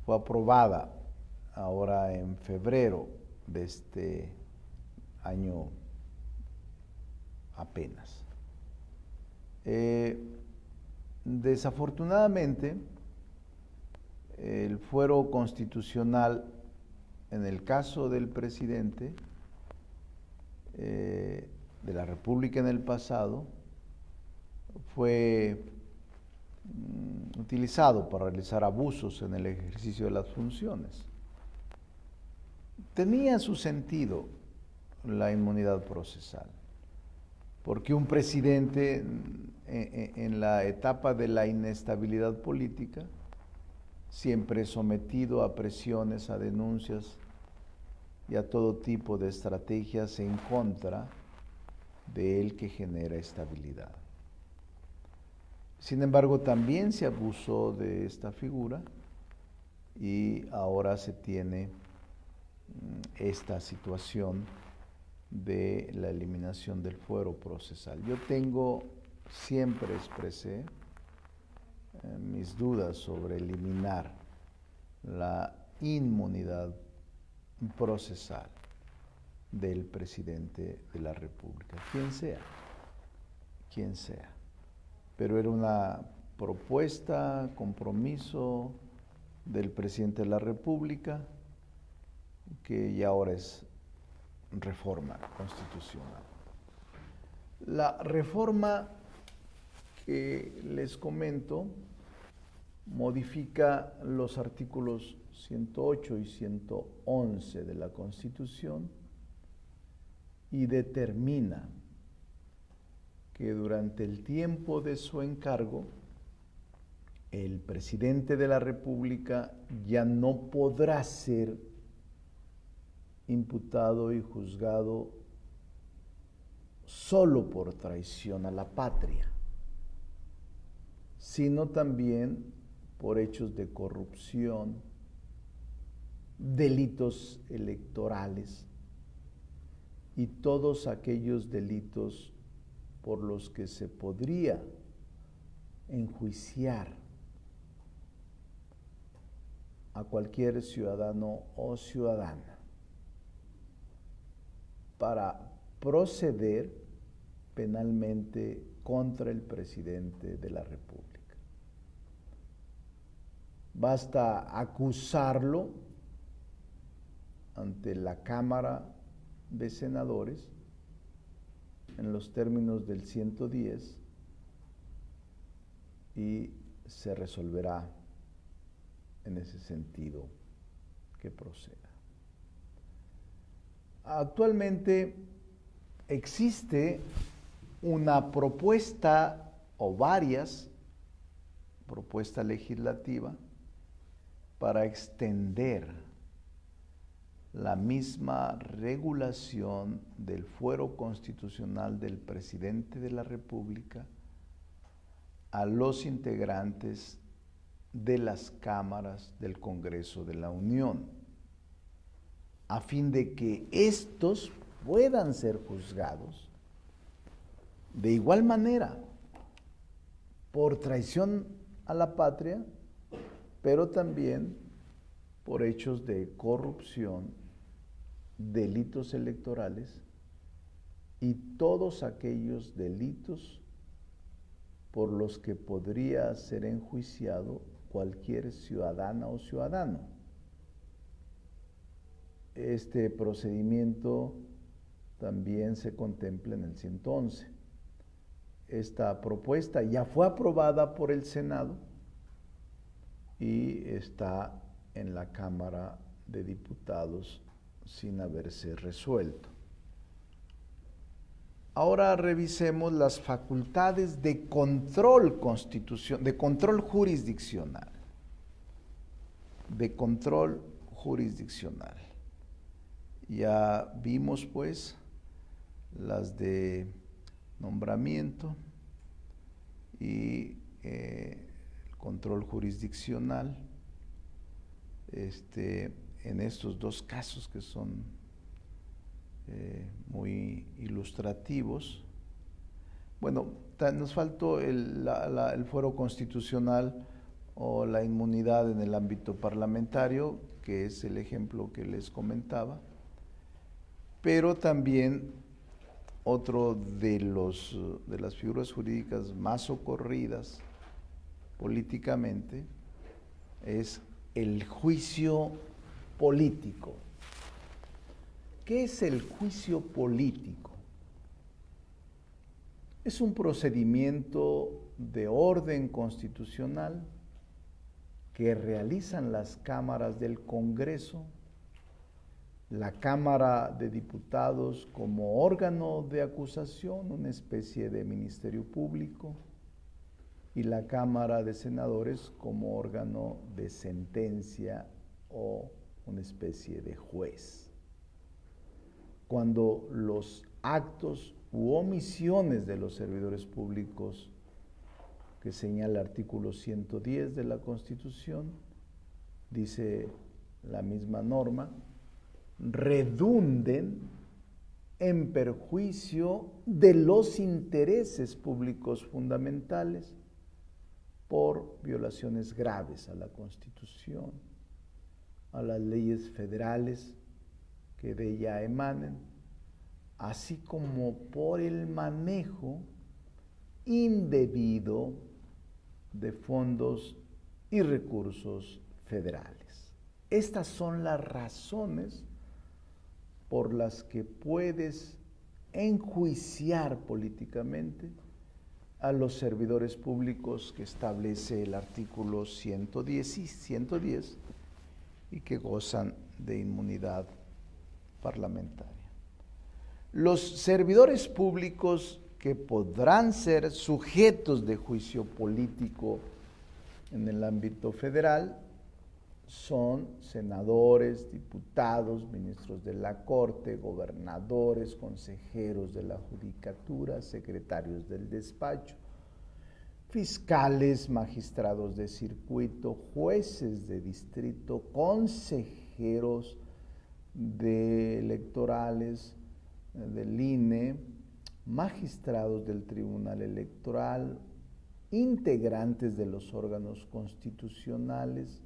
fue aprobada ahora en febrero de este año apenas. Desafortunadamente, el fuero constitucional, en el caso del presidente de la República en el pasado, fue utilizado para realizar abusos en el ejercicio de las funciones. Tenía su sentido la inmunidad procesal, porque un presidente en la etapa de la inestabilidad política siempre es sometido a presiones, a denuncias y a todo tipo de estrategias en contra de él que genera estabilidad. Sin embargo, también se abusó de esta figura y ahora se tiene esta situación de la eliminación del fuero procesal. Yo siempre expresé mis dudas sobre eliminar la inmunidad procesal del presidente de la República, quien sea. Pero era una propuesta, compromiso del presidente de la República, que ya ahora es reforma constitucional. La reforma que les comento modifica los artículos 108 y 111 de la Constitución y determina que durante el tiempo de su encargo, el presidente de la República ya no podrá ser imputado y juzgado solo por traición a la patria, sino también por hechos de corrupción, delitos electorales y todos aquellos delitos por los que se podría enjuiciar a cualquier ciudadano o ciudadana para proceder penalmente contra el presidente de la República. Basta acusarlo ante la Cámara de Senadores en los términos del 110 y se resolverá en ese sentido que proceda. Actualmente existe una propuesta o varias propuestas legislativas para extender la misma regulación del fuero constitucional del presidente de la República a los integrantes de las cámaras del Congreso de la Unión, a fin de que estos puedan ser juzgados de igual manera por traición a la patria, pero también por hechos de corrupción, delitos electorales y todos aquellos delitos por los que podría ser enjuiciado cualquier ciudadana o ciudadano. Este procedimiento también se contempla en el 111. Esta propuesta ya fue aprobada por el Senado y está en la Cámara de Diputados sin haberse resuelto. Ahora revisemos las facultades de control de control jurisdiccional. Ya vimos pues las de nombramiento y el control jurisdiccional en estos dos casos que son muy ilustrativos. Bueno, nos faltó el fuero constitucional o la inmunidad en el ámbito parlamentario, que es el ejemplo que les comentaba, pero también otro de las figuras jurídicas más socorridas políticamente es el juicio político. ¿Qué es el juicio político? Es un procedimiento de orden constitucional que realizan las cámaras del Congreso, la Cámara de Diputados como órgano de acusación, una especie de ministerio público, y la Cámara de Senadores como órgano de sentencia o una especie de juez. cuando los actos u omisiones de los servidores públicos que señala el artículo 110 de la Constitución, dice la misma norma, redunden en perjuicio de los intereses públicos fundamentales por violaciones graves a la Constitución, a las leyes federales que de ella emanen, así como por el manejo indebido de fondos y recursos federales. Estas son las razones por las que puedes enjuiciar políticamente a los servidores públicos que establece el artículo 110 y que gozan de inmunidad parlamentaria. Los servidores públicos que podrán ser sujetos de juicio político en el ámbito federal son senadores, diputados, ministros de la Corte, gobernadores, consejeros de la Judicatura, secretarios del despacho, fiscales, magistrados de circuito, jueces de distrito, consejeros electorales del INE, magistrados del Tribunal Electoral, integrantes de los órganos constitucionales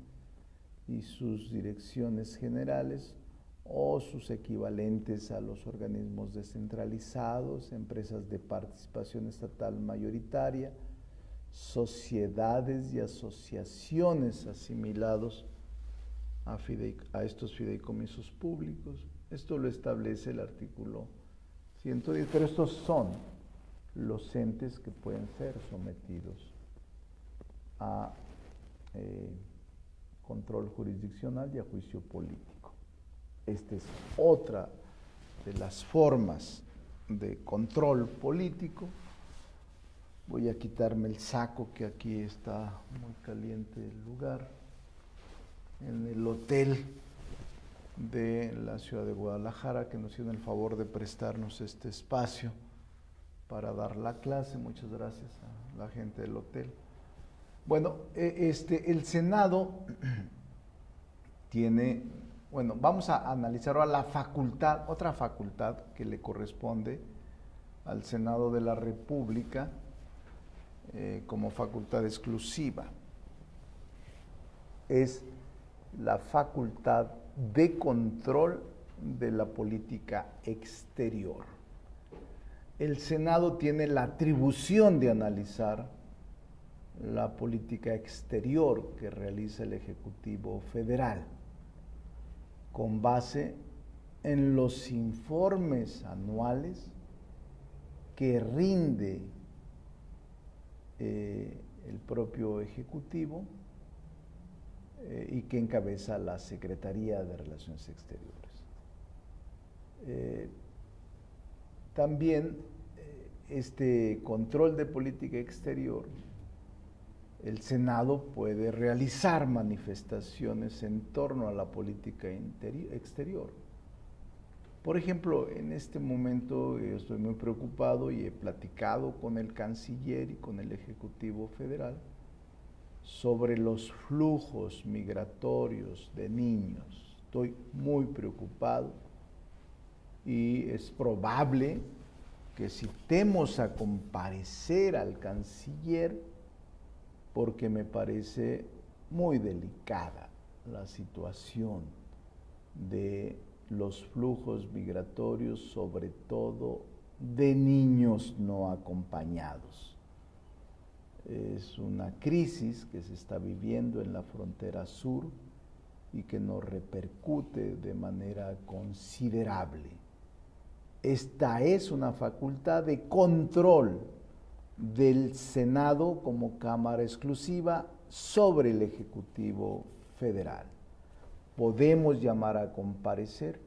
y sus direcciones generales o sus equivalentes a los organismos descentralizados, empresas de participación estatal mayoritaria, sociedades y asociaciones asimilados a estos fideicomisos públicos. Esto lo establece el artículo 110, pero estos son los entes que pueden ser sometidos a control jurisdiccional y a juicio político. Esta es otra de las formas de control político. Voy a quitarme el saco, que aquí está muy caliente el lugar, en el hotel de la ciudad de Guadalajara, que nos hicieron el favor de prestarnos este espacio para dar la clase. Muchas gracias a la gente del hotel. Bueno, el Senado tiene, vamos a analizar ahora la facultad, otra facultad que le corresponde al Senado de la República como facultad exclusiva. Es la facultad de control de la política exterior. El Senado tiene la atribución de analizar la política exterior que realiza el Ejecutivo Federal, con base en los informes anuales que rinde el propio Ejecutivo y que encabeza la Secretaría de Relaciones Exteriores. También este control de política exterior, el Senado puede realizar manifestaciones en torno a la política exterior. Por ejemplo, en este momento estoy muy preocupado y he platicado con el canciller y con el Ejecutivo Federal sobre los flujos migratorios de niños. Estoy muy preocupado y es probable que citemos a comparecer al canciller, porque me parece muy delicada la situación de los flujos migratorios, sobre todo de niños no acompañados. Es una crisis que se está viviendo en la frontera sur y que nos repercute de manera considerable. Esta es una facultad de control del Senado como Cámara exclusiva sobre el Ejecutivo Federal. Podemos llamar a comparecer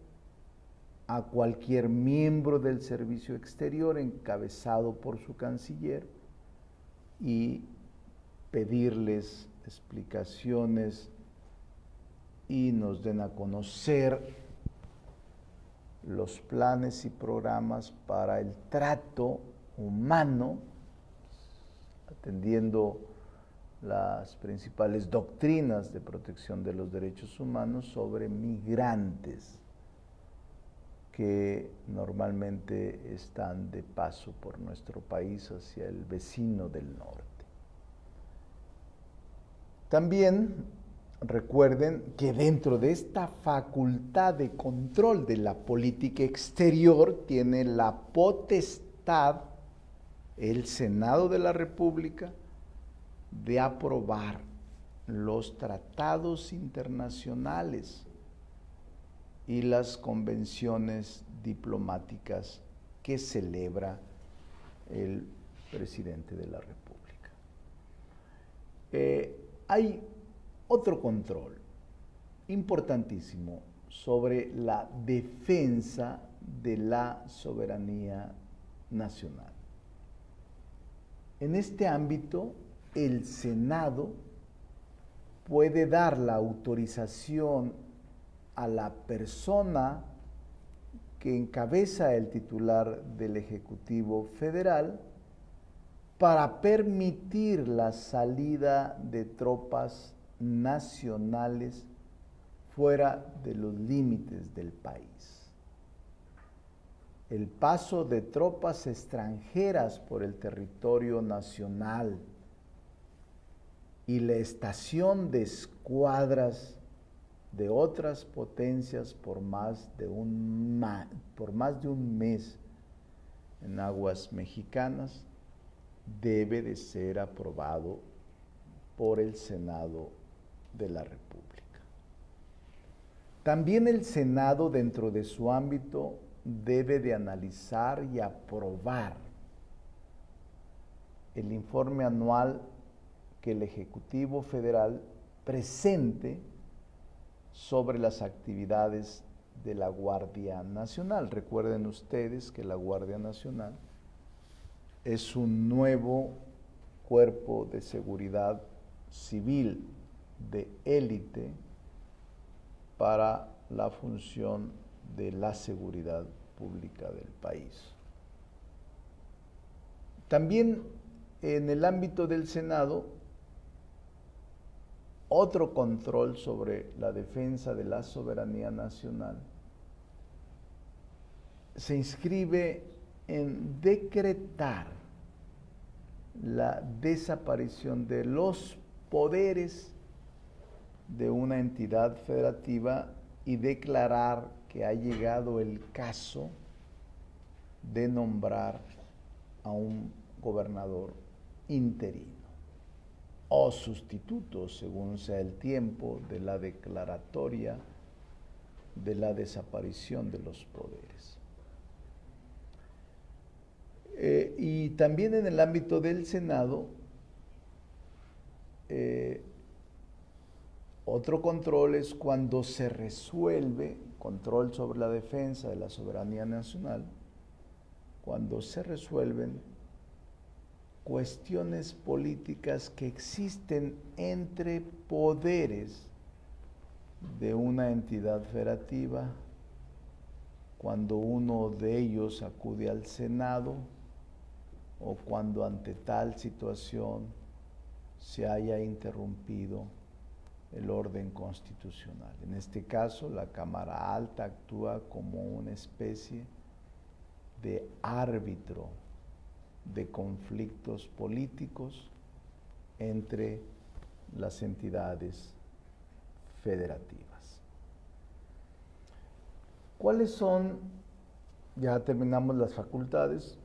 a cualquier miembro del Servicio Exterior encabezado por su canciller y pedirles explicaciones y nos den a conocer los planes y programas para el trato humano, atendiendo las principales doctrinas de protección de los derechos humanos sobre migrantes que normalmente están de paso por nuestro país hacia el vecino del norte. También recuerden que dentro de esta facultad de control de la política exterior tiene la potestad el Senado de la República de aprobar los tratados internacionales y las convenciones diplomáticas que celebra el presidente de la República. Hay otro control importantísimo sobre la defensa de la soberanía nacional. En este ámbito, el Senado puede dar la autorización a la persona que encabeza el titular del Ejecutivo Federal para permitir la salida de tropas nacionales fuera de los límites del país. El paso de tropas extranjeras por el territorio nacional y la estación de escuadras de otras potencias por más de un mes en aguas mexicanas debe de ser aprobado por el Senado de la República. También el Senado, dentro de su ámbito, debe de analizar y aprobar el informe anual que el Ejecutivo Federal presente sobre las actividades de la Guardia Nacional. Recuerden ustedes que la Guardia Nacional es un nuevo cuerpo de seguridad civil de élite para la función de la seguridad pública del país. También en el ámbito del Senado, otro control sobre la defensa de la soberanía nacional se inscribe en decretar la desaparición de los poderes de una entidad federativa y declarar que ha llegado el caso de nombrar a un gobernador interino o sustituto, según sea el tiempo de la declaratoria de la desaparición de los poderes. Y también en el ámbito del Senado, otro control es cuando se resuelve, control sobre la defensa de la soberanía nacional, cuando se resuelven cuestiones políticas que existen entre poderes de una entidad federativa, cuando uno de ellos acude al Senado o cuando ante tal situación se haya interrumpido el orden constitucional. En este caso, la Cámara Alta actúa como una especie de árbitro de conflictos políticos entre las entidades federativas. ¿Cuáles son? Ya terminamos las facultades,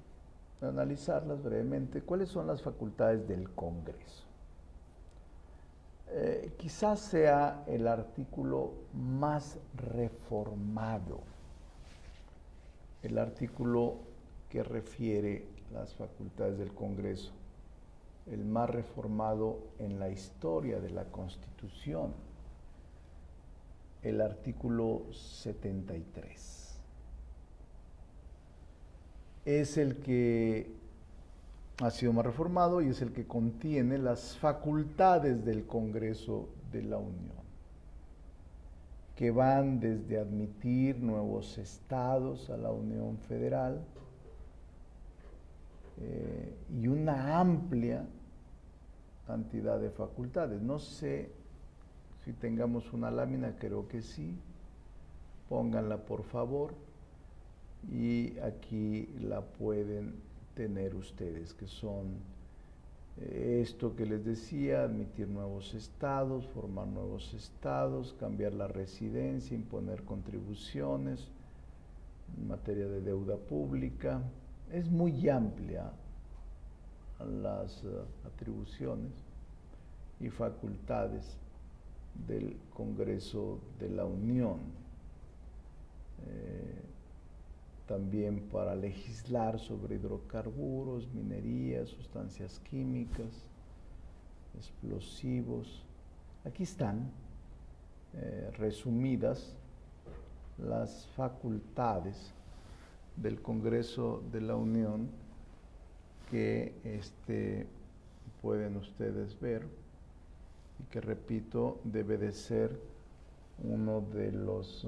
de analizarlas brevemente. ¿Cuáles son las facultades del Congreso? Quizás sea el artículo más reformado, el artículo que refiere las facultades del Congreso, el más reformado en la historia de la Constitución, el artículo 73. Es el que ha sido más reformado y es el que contiene las facultades del Congreso de la Unión. que van desde admitir nuevos estados a la Unión Federal y una amplia cantidad de facultades. No sé si tengamos una lámina, creo que sí. Pónganla por favor y aquí la pueden tener ustedes, que son esto que les decía: admitir nuevos estados, formar nuevos estados, cambiar la residencia, imponer contribuciones en materia de deuda pública. Es muy amplia las atribuciones y facultades del Congreso de la Unión. También para legislar sobre hidrocarburos, minería, sustancias químicas, explosivos. Aquí están resumidas las facultades del Congreso de la Unión que pueden ustedes ver y que, repito, debe de ser uno de los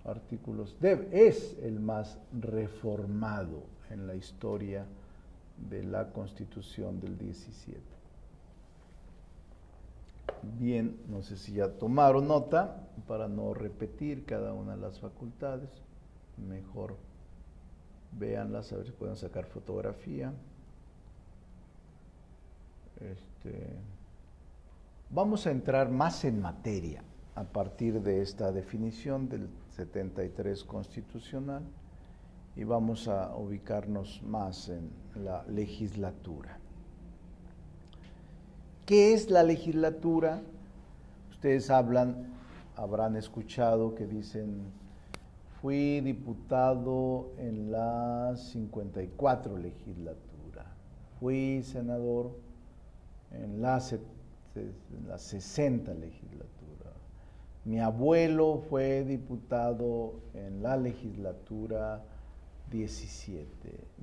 artículos, es el más reformado en la historia de la Constitución del 17. Bien, no sé si ya tomaron nota, para no repetir cada una de las facultades, mejor véanlas, a ver si pueden sacar fotografía. Vamos a entrar más en materia a partir de esta definición del 73 constitucional y vamos a ubicarnos más en la legislatura. ¿Qué es la legislatura? Ustedes habrán escuchado que dicen: fui diputado en la 54 legislatura, fui senador en la 60 legislatura. Mi abuelo fue diputado en la legislatura 17.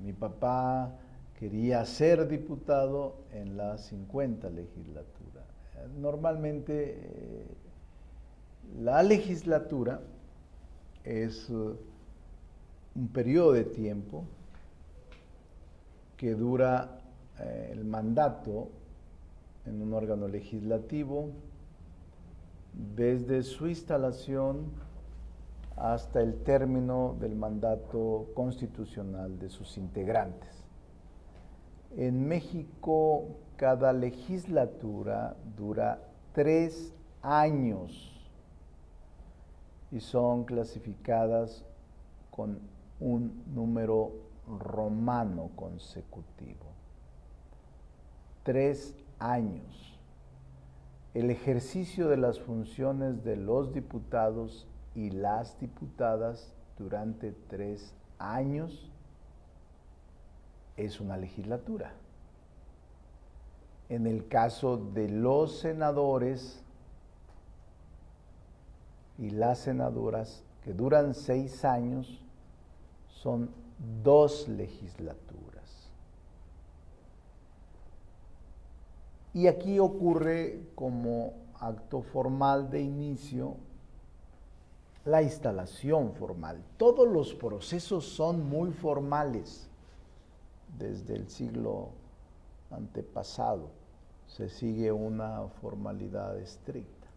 Mi papá quería ser diputado en la 50 legislatura. Normalmente la legislatura es un periodo de tiempo que dura el mandato en un órgano legislativo desde su instalación hasta el término del mandato constitucional de sus integrantes. En México, cada legislatura dura 3 años y son clasificadas con un número romano consecutivo. 3 años. El ejercicio de las funciones de los diputados y las diputadas durante 3 años es una legislatura. En el caso de los senadores y las senadoras, que duran 6 años, son 2 legislaturas. Y aquí ocurre como acto formal de inicio la instalación formal. Todos los procesos son muy formales. Desde el siglo antepasado se sigue una formalidad estricta.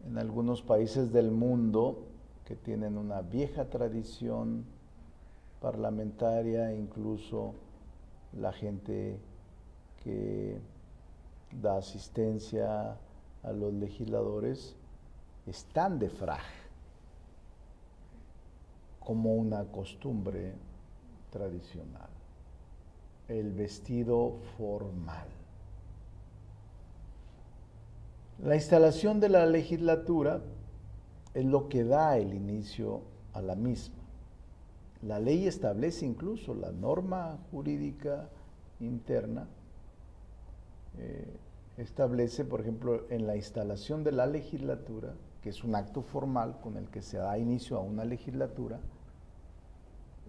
En algunos países del mundo que tienen una vieja tradición parlamentaria, incluso la gente que da asistencia a los legisladores están de frac, como una costumbre tradicional, el vestido formal. La instalación de la legislatura es lo que da el inicio a la misma. La ley establece incluso la norma jurídica interna, establece, por ejemplo, en la instalación de la legislatura, que es un acto formal con el que se da inicio a una legislatura,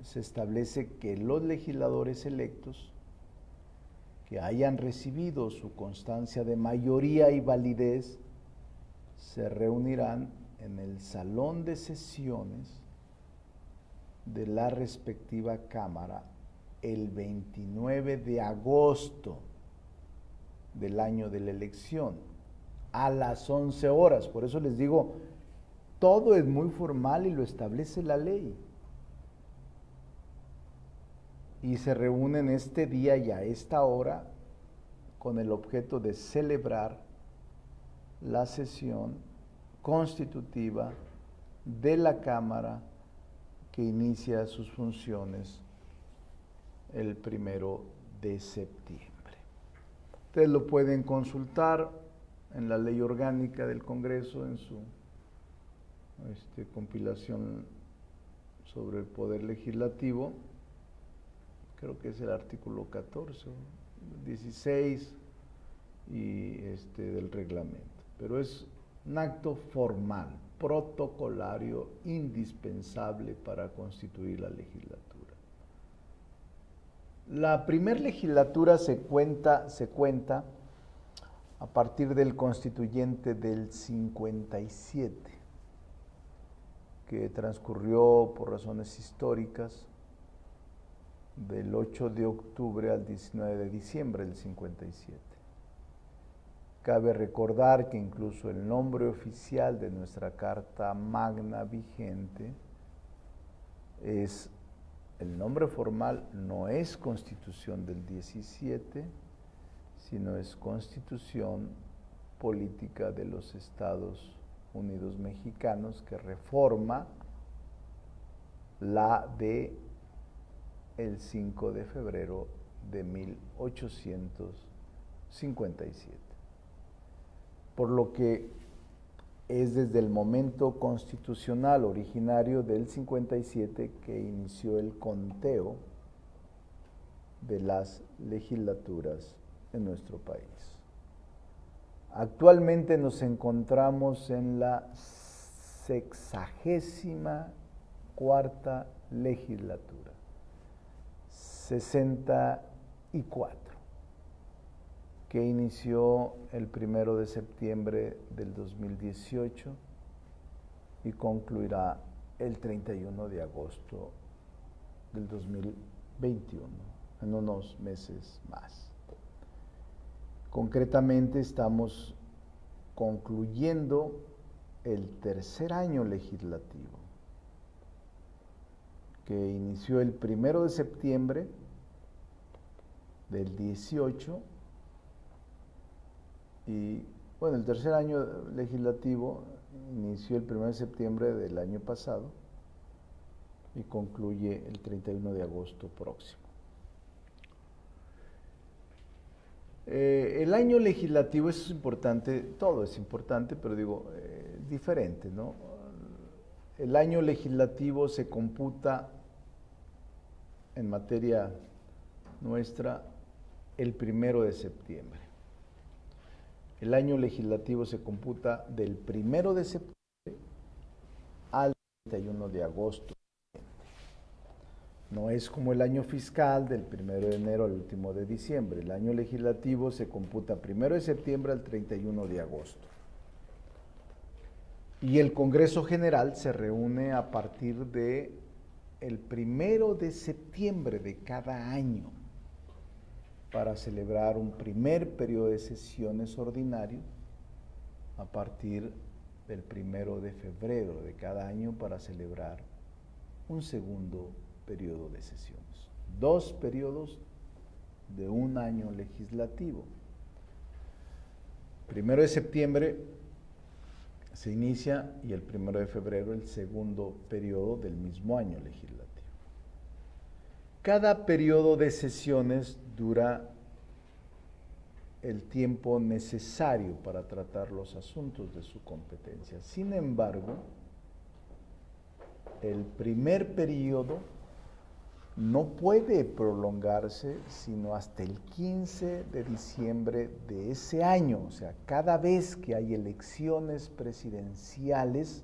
se establece que los legisladores electos que hayan recibido su constancia de mayoría y validez se reunirán en el salón de sesiones de la respectiva Cámara el 29 de agosto del año de la elección, a las 11 horas. Por eso les digo, todo es muy formal y lo establece la ley. Y se reúnen este día y a esta hora con el objeto de celebrar la sesión constitutiva de la Cámara que inicia sus funciones el 1 de septiembre. Ustedes lo pueden consultar en la Ley Orgánica del Congreso, en su compilación sobre el Poder Legislativo. Creo que es el artículo 14, 16 y del reglamento. Pero es un acto formal, protocolario, indispensable para constituir la legislatura. La primer legislatura se cuenta a partir del constituyente del 57, que transcurrió por razones históricas del 8 de octubre al 19 de diciembre del 57. Cabe recordar que incluso el nombre oficial de nuestra Carta Magna vigente es, el nombre formal no es Constitución del 17, sino es Constitución Política de los Estados Unidos Mexicanos, que reforma la de el 5 de febrero de 1857. Por lo que es desde el momento constitucional originario del 57 que inició el conteo de las legislaturas en nuestro país. Actualmente nos encontramos en la 64ª legislatura, 64, que inició el 1 de septiembre del 2018 y concluirá el 31 de agosto del 2021, en unos meses más. Concretamente estamos concluyendo el tercer año legislativo, que inició el 1 de septiembre del 18 y, bueno, el tercer año legislativo inició el 1 de septiembre del año pasado y concluye el 31 de agosto próximo. El año legislativo, eso es importante, todo es importante, pero digo, diferente, ¿no? El año legislativo se computa en materia nuestra el 1 de septiembre. El año legislativo se computa del 1 de septiembre al 31 de agosto. No es como el año fiscal del 1 de enero al último de diciembre. El año legislativo se computa 1 de septiembre al 31 de agosto. Y el Congreso General se reúne a partir de el 1 de septiembre de cada año para celebrar un primer periodo de sesiones ordinario a partir del 1 de febrero de cada año para celebrar un segundo periodo de sesiones. 2 periodos de un año legislativo. 1 de septiembre se inicia y el 1 de febrero el segundo periodo del mismo año legislativo. Cada periodo de sesiones dura el tiempo necesario para tratar los asuntos de su competencia. Sin embargo, el primer periodo no puede prolongarse sino hasta el 15 de diciembre de ese año. O sea, cada vez que hay elecciones presidenciales,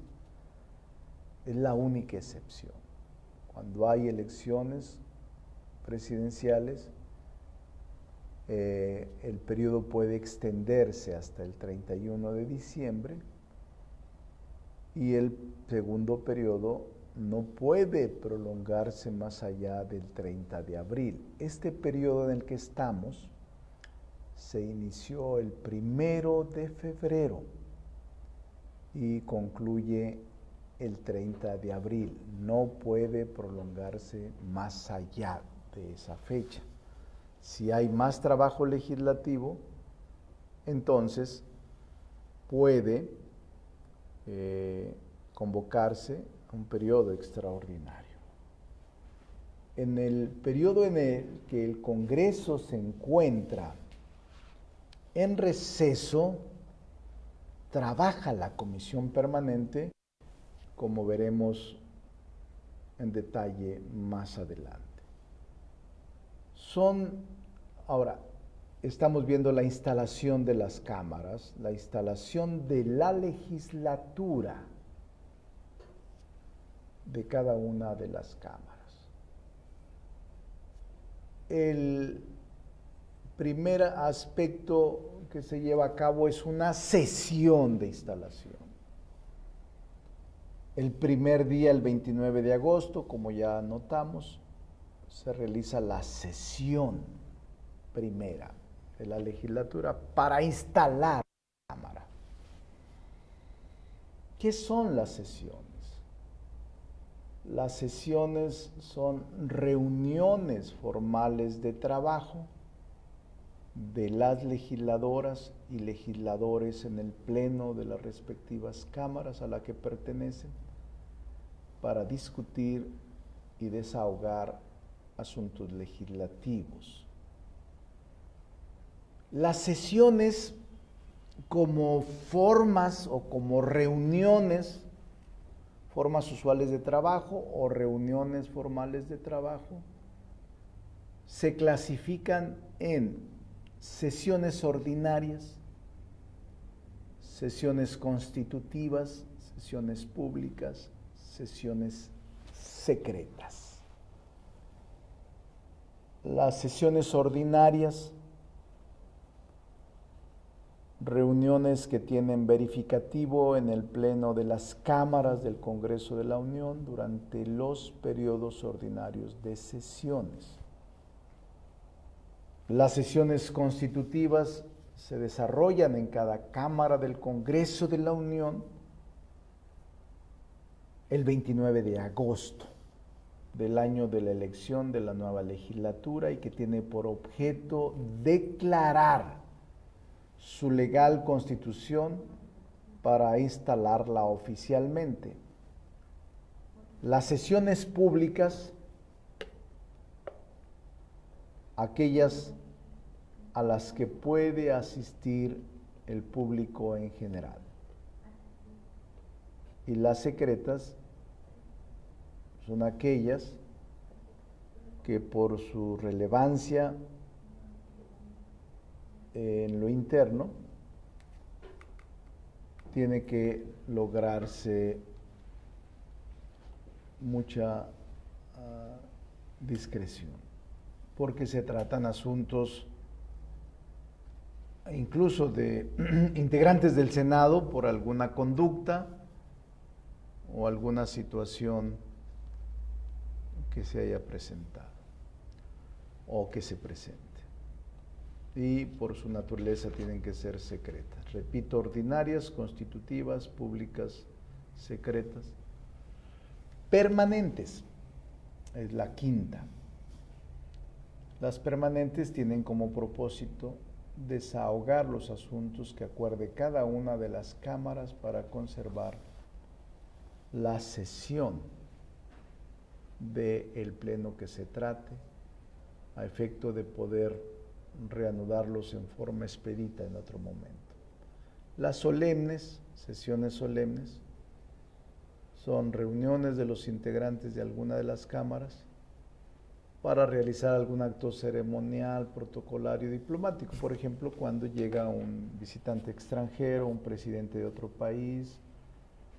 es la única excepción. Cuando hay elecciones presidenciales, el periodo puede extenderse hasta el 31 de diciembre y el segundo periodo no puede prolongarse más allá del 30 de abril. Este periodo en el que estamos se inició el 1 de febrero y concluye el 30 de abril. No puede prolongarse más allá de esa fecha. Si hay más trabajo legislativo, entonces puede convocarse a un periodo extraordinario. En el periodo en el que el Congreso se encuentra en receso, trabaja la comisión permanente, como veremos en detalle más adelante. Ahora, estamos viendo la instalación de las cámaras, la instalación de la legislatura de cada una de las cámaras. El primer aspecto que se lleva a cabo es una sesión de instalación. El primer día, el 29 de agosto, como ya notamos, se realiza la sesión primera de la legislatura para instalar la Cámara. ¿Qué son las sesiones? Las sesiones son reuniones formales de trabajo de las legisladoras y legisladores en el pleno de las respectivas cámaras a la que pertenecen para discutir y desahogar asuntos legislativos. Las sesiones como formas o como reuniones, formas usuales de trabajo o reuniones formales de trabajo, se clasifican en sesiones ordinarias, sesiones constitutivas, sesiones públicas, sesiones secretas. Las sesiones ordinarias, reuniones que tienen verificativo en el pleno de las cámaras del Congreso de la Unión durante los periodos ordinarios de sesiones. Las sesiones constitutivas se desarrollan en cada cámara del Congreso de la Unión el 29 de agosto del año de la elección de la nueva legislatura y que tiene por objeto declarar su legal constitución para instalarla oficialmente. Las sesiones públicas, aquellas a las que puede asistir el público en general. Y las secretas son aquellas que por su relevancia en lo interno tiene que lograrse mucha discreción, porque se tratan asuntos incluso de integrantes del Senado por alguna conducta o alguna situación que se haya presentado o que se presente. Y por su naturaleza tienen que ser secretas. Repito, ordinarias, constitutivas, públicas, secretas. Permanentes, es la quinta. Las permanentes tienen como propósito desahogar los asuntos que acuerde cada una de las cámaras para conservar la sesión del pleno que se trate, a efecto de poder reanudarlos en forma expedita en otro momento. Las solemnes, sesiones solemnes, son reuniones de los integrantes de alguna de las cámaras para realizar algún acto ceremonial, protocolario, diplomático. Por ejemplo, cuando llega un visitante extranjero, un presidente de otro país,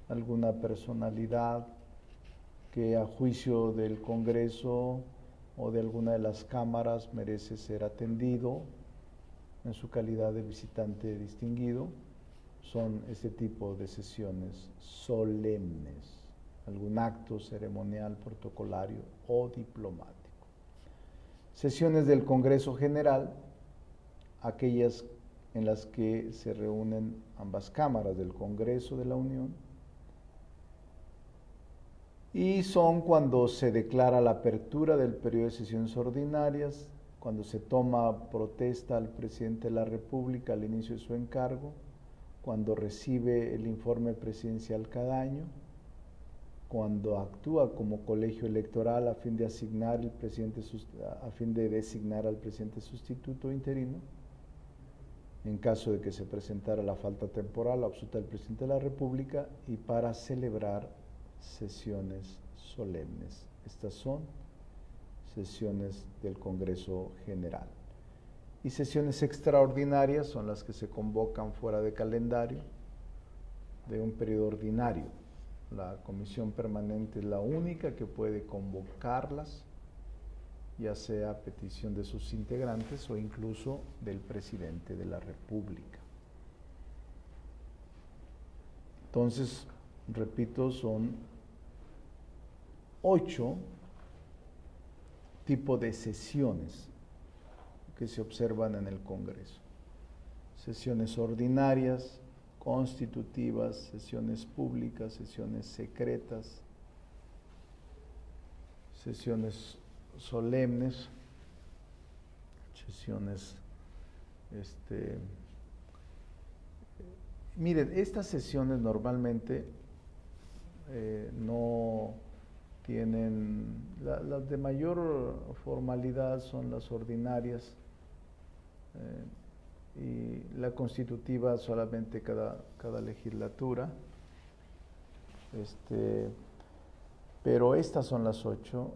alguna personalidad que a juicio del Congreso o de alguna de las cámaras merece ser atendido en su calidad de visitante distinguido, son este tipo de sesiones solemnes, algún acto ceremonial, protocolario o diplomático. Sesiones del Congreso General, aquellas en las que se reúnen ambas cámaras del Congreso de la Unión, y son cuando se declara la apertura del periodo de sesiones ordinarias, cuando se toma protesta al presidente de la República al inicio de su encargo, cuando recibe el informe presidencial cada año, cuando actúa como colegio electoral a fin de designar al presidente sustituto interino, en caso de que se presentara la falta temporal absoluta del presidente de la República, y para celebrar sesiones solemnes. Estas son sesiones del Congreso General. Y sesiones extraordinarias son las que se convocan fuera de calendario de un periodo ordinario. La comisión permanente es la única que puede convocarlas, ya sea a petición de sus integrantes o incluso del presidente de la República. Entonces, repito, son 8 tipos de sesiones que se observan en el Congreso. Sesiones ordinarias, constitutivas, sesiones públicas, sesiones secretas, sesiones solemnes, sesiones, miren, estas sesiones normalmente no tienen, las de mayor formalidad son las ordinarias, y la constitutiva solamente cada legislatura, pero estas son las 8